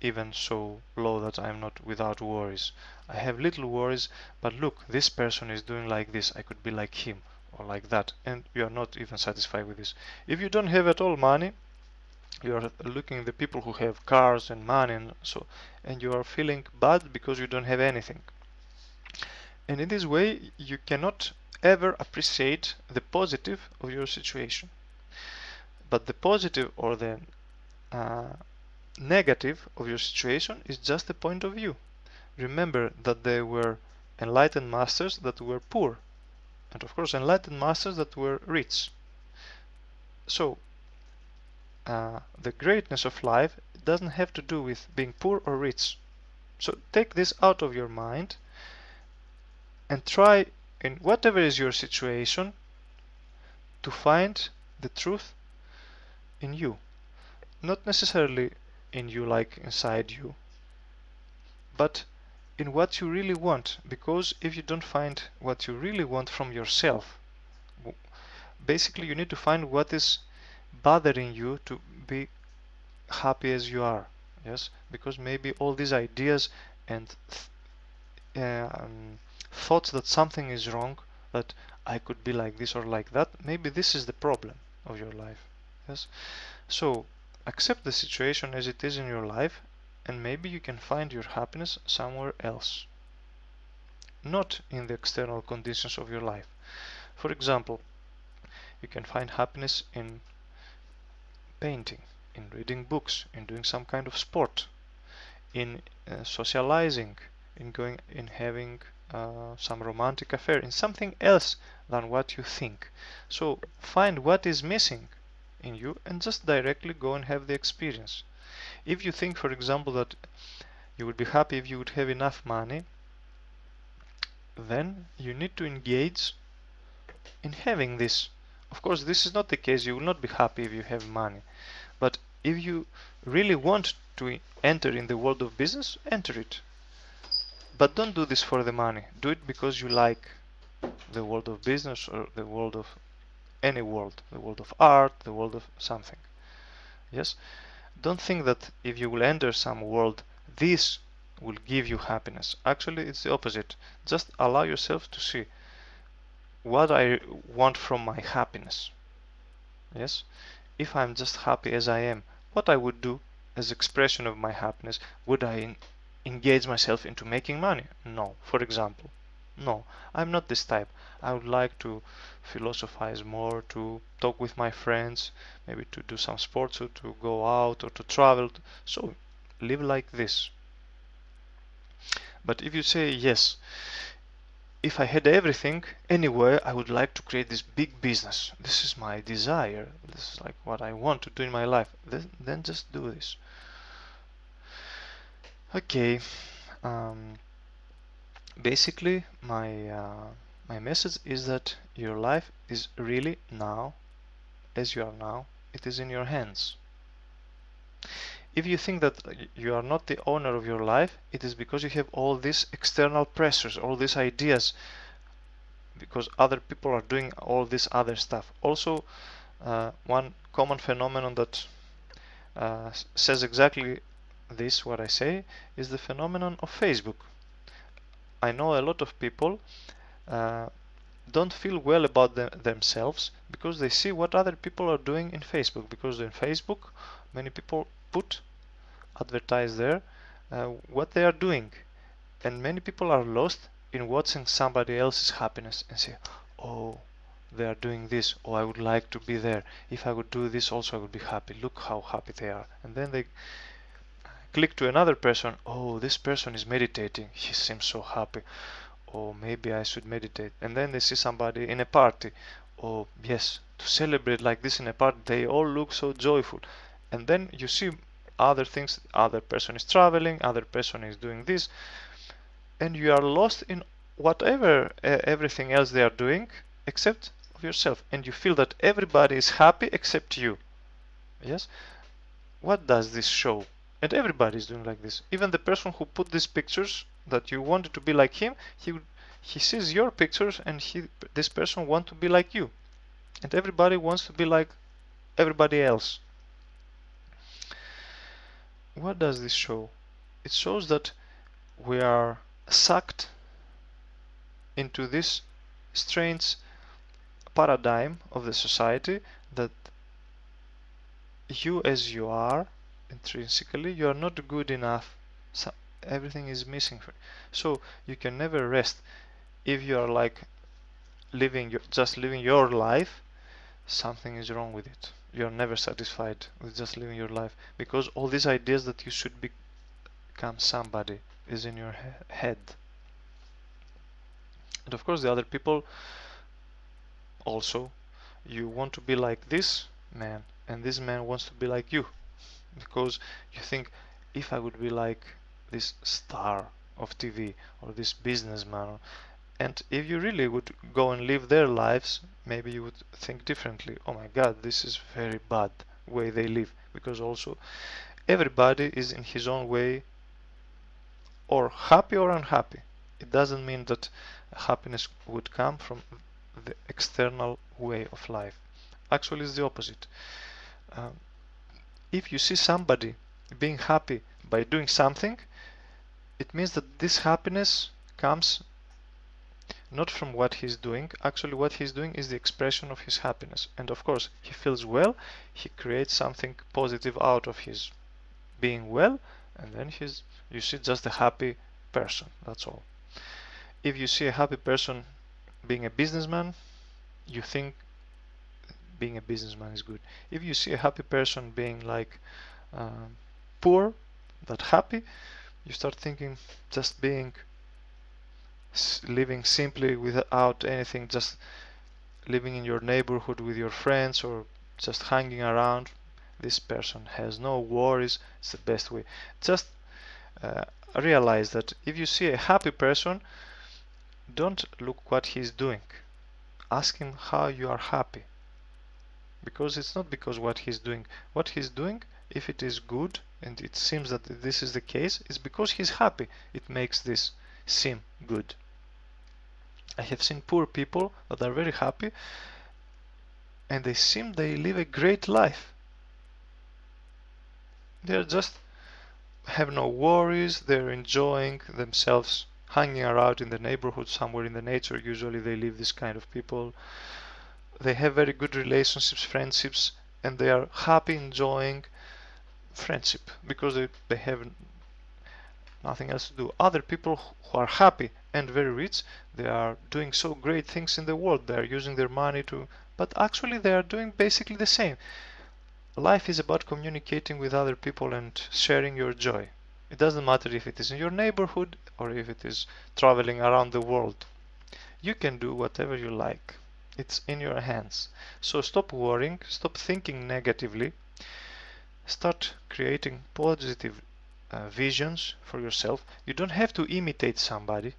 [SPEAKER 1] even so low that I'm not without worries. I have little worries, but look, this person is doing like this, I could be like him or like that, and you are not even satisfied with this. If you don't have at all money, you are looking at the people who have cars and money, and so, and you are feeling bad because you don't have anything. And in this way, you cannot ever appreciate the positive of your situation. But the positive or the uh, negative of your situation is just a point of view. Remember that there were enlightened masters that were poor, and of course enlightened masters that were rich. So the greatness of life doesn't have to do with being poor or rich. So take this out of your mind and try, in whatever is your situation, to find the truth in you. Not necessarily in you, like inside you, but in what you really want. Because if you don't find what you really want from yourself, basically you need to find what is bothering you to be happy as you are. Yes, because maybe all these ideas and thoughts that something is wrong, that I could be like this or like that, maybe this is the problem of your life. Yes, so accept the situation as it is in your life, and maybe you can find your happiness somewhere else, not in the external conditions of your life. For example, you can find happiness in painting, in reading books, in doing some kind of sport, in socializing, in going, in having some romantic affair, in something else than what you think. So find what is missing in you and just directly go and have the experience. If you think, for example, that you would be happy if you would have enough money, then you need to engage in having this. Of course, this is not the case. You will not be happy if you have money. But if you really want to enter in the world of business, enter it. But don't do this for the money. Do it because you like the world of business or the world of any world, the world of art, the world of something. Yes? Don't think that if you will enter some world, this will give you happiness. Actually, it's the opposite. Just allow yourself to see what I want from my happiness. Yes? If I'm just happy as I am, what I would do as expression of my happiness, would I engage myself into making money? No, for example. No, I'm not this type. I would like to philosophize more, to talk with my friends, maybe to do some sports or to go out or to travel. So live like this. But if you say, yes, if I had everything anywhere, I would like to create this big business. This is my desire. This is like what I want to do in my life. Then just do this. Okay. Basically, my message is that your life is really now, as you are now. It is in your hands. If you think that you are not the owner of your life, it is because you have all these external pressures, all these ideas, because other people are doing all this other stuff. Also, one common phenomenon that says exactly this, what I say, is the phenomenon of Facebook. I know a lot of people don't feel well about themselves because they see what other people are doing in Facebook. Because in Facebook, many people advertise there what they are doing, and many people are lost in watching somebody else's happiness and say, oh, they are doing this, oh, I would like to be there. If I would do this also, I would be happy. Look how happy they are. And then they click to another person, oh, this person is meditating, he seems so happy, or maybe I should meditate. And then they see somebody in a party, oh yes, to celebrate like this in a party, they all look so joyful. And then you see other things, other person is traveling, other person is doing this, and you are lost in whatever everything else they are doing except of yourself, and you feel that everybody is happy except you. Yes, what does this show? And everybody is doing like this. Even the person who put these pictures that you wanted to be like him, he sees your pictures and this person wants to be like you, and everybody wants to be like everybody else. What does this show? It shows that we are sucked into this strange paradigm of the society that you as you are intrinsically, you are not good enough. So everything is missing. So you can never rest. If you are like just living your life, something is wrong with it. You are never satisfied with just living your life, because all these ideas that you should become somebody is in your head. And of course the other people also, you want to be like this man, and this man wants to be like you, because you think, if I would be like this star of TV or this businessman, and if you really would go and live their lives, maybe you would think differently. Oh my god, this is very bad way they live, because also everybody is in his own way, or happy or unhappy. It doesn't mean that happiness would come from the external way of life. Actually, it's the opposite. If you see somebody being happy by doing something, it means that this happiness comes not from what he's doing. Actually, what he's doing is the expression of his happiness. And of course, he feels well, he creates something positive out of his being well, and then you see just a happy person. That's all. If you see a happy person being a businessman, you think being a businessman is good. If you see a happy person being like poor, but happy, you start thinking just being living simply without anything, just living in your neighborhood with your friends or just hanging around. This person has no worries. It's the best way. Just uh, realize that if you see a happy person, don't look what he's doing. Ask him how you are happy. Because it's not because what he's doing. What he's doing, if it is good, and it seems that this is the case, it's because he's happy. It makes this seem good. I have seen poor people that are very happy and they live a great life. They're just have no worries, they're enjoying themselves, hanging around in the neighborhood somewhere in the nature. Usually they live this kind of people. They have very good relationships, friendships, and they are happy enjoying friendship because they have nothing else to do. Other people who are happy and very rich, they are doing so great things in the world. They are using their money to, but actually they are doing basically the same. Life is about communicating with other people and sharing your joy. It doesn't matter if it is in your neighborhood or if it is traveling around the world. You can do whatever you like. It's in your hands. So stop worrying, stop thinking negatively, start creating positive visions for yourself. You don't have to imitate somebody.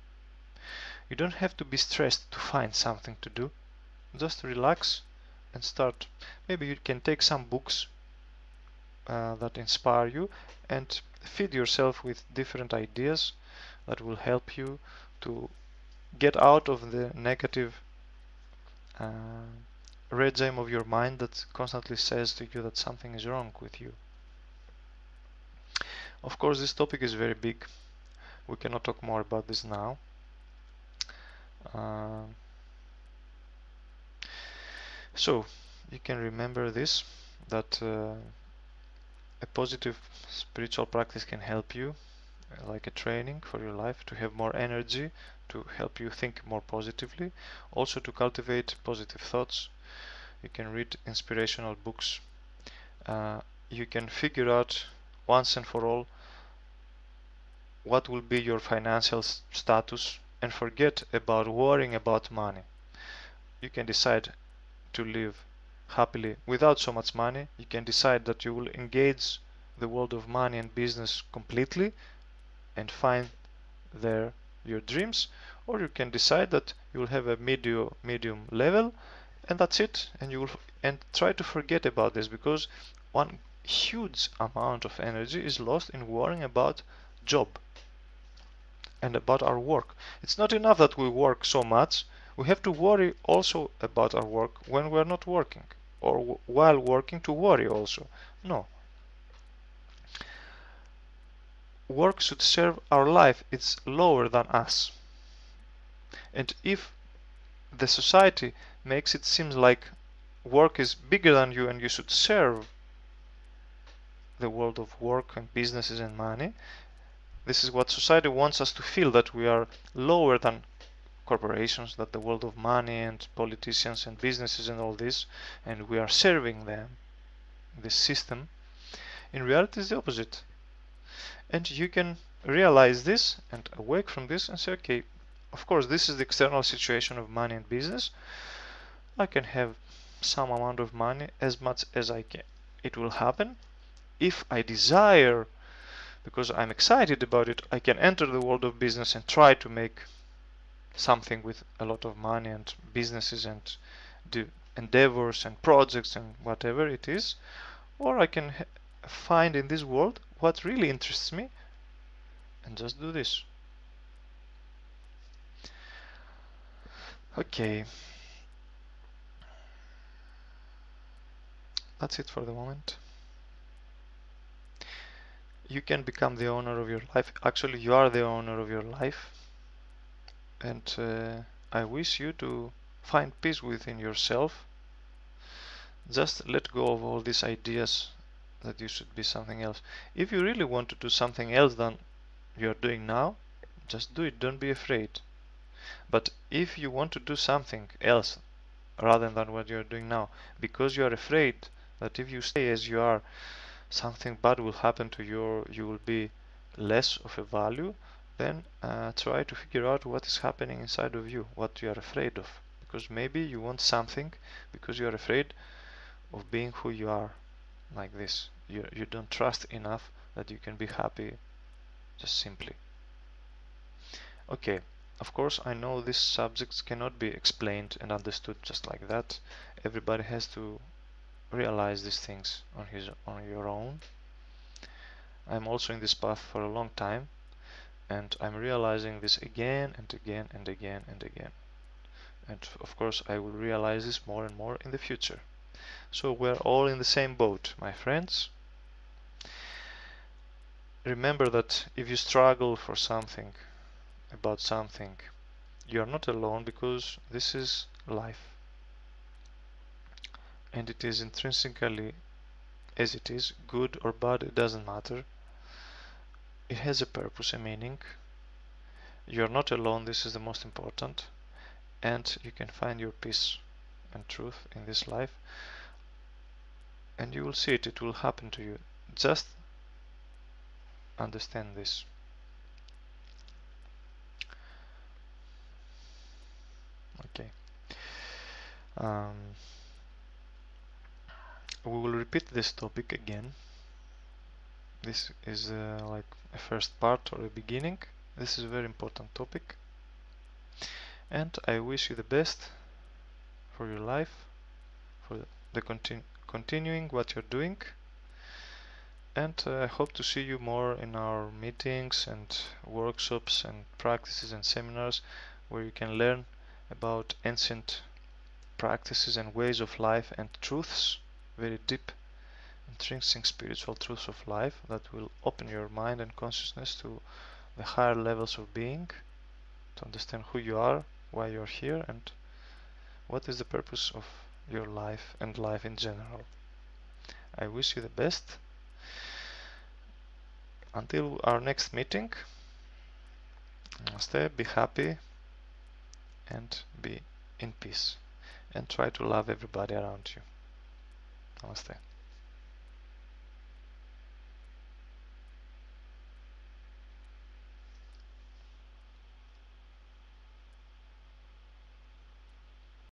[SPEAKER 1] You don't have to be stressed to find something to do. Just relax and start. Maybe you can take some books that inspire you and feed yourself with different ideas that will help you to get out of the negative regime of your mind that constantly says to you that something is wrong with you. Of course, this topic is very big. We cannot talk more about this now. So you can remember this, that a positive spiritual practice can help you, like a training for your life, to have more energy, to help you think more positively, also to cultivate positive thoughts. You can read inspirational books. You can figure out once and for all what will be your financial status and forget about worrying about money. You can decide to live happily without so much money. You can decide that you will engage the world of money and business completely and find there your dreams, or you can decide that you will have a medium level and that's it, and you will try to forget about this, because one huge amount of energy is lost in worrying about job and about our work. It's not enough that we work so much. We have to worry also about our work when we're not working, or while working to worry also. No. Work should serve our life. It's lower than us. And if the society makes it seem like work is bigger than you and you should serve the world of work and businesses and money, this is what society wants us to feel, that we are lower than corporations, that the world of money and politicians and businesses and all this, and we are serving them, this system. In reality, it's the opposite. And you can realize this and awake from this and say, okay, of course, this is the external situation of money and business. I can have some amount of money, as much as I can. It will happen. If I desire, because I'm excited about it, I can enter the world of business and try to make something with a lot of money and businesses and do endeavors and projects and whatever it is. Or I can find in this world what really interests me and just do this. Okay. That's it for the moment. you can become the owner of your life. Actually, you are the owner of your life. And I wish you to find peace within yourself. Just let go of all these ideas that you should be something else. If you really want to do something else than you're doing now, just do it. Don't be afraid. But if you want to do something else rather than what you're doing now, because you are afraid that if you stay as you are, something bad will happen to you, or you will be less of a value, then try to figure out what is happening inside of you, what you are afraid of. Because maybe you want something because you are afraid of being who you are, like this. You don't trust enough that you can be happy just simply. Okay, of course I know these subjects cannot be explained and understood just like that. Everybody has to realize these things on your own. I'm also in this path for a long time, and I'm realizing this again and again and again and again. And of course I will realize this more and more in the future. So we're all in the same boat, my friends. Remember that if you struggle for something, about something, you are not alone, because this is life. And it is intrinsically as it is, good or bad, it doesn't matter. It has a purpose, a meaning. You're not alone, this is the most important. And you can find your peace and truth in this life. And you will see it, it will happen to you. Just understand this. Okay. We will repeat this topic again. This is like a first part or a beginning. This is a very important topic. And I wish you the best for your life, for the continuing what you're doing. And I hope to see you more in our meetings and workshops and practices and seminars, where you can learn about ancient practices and ways of life and truths, very deep, intrinsic spiritual truths of life that will open your mind and consciousness to the higher levels of being, to understand who you are, why you're here, and what is the purpose of your life and life in general. I wish you the best. Until our next meeting, stay, be happy, and be in peace. And try to love everybody around you. Namaste.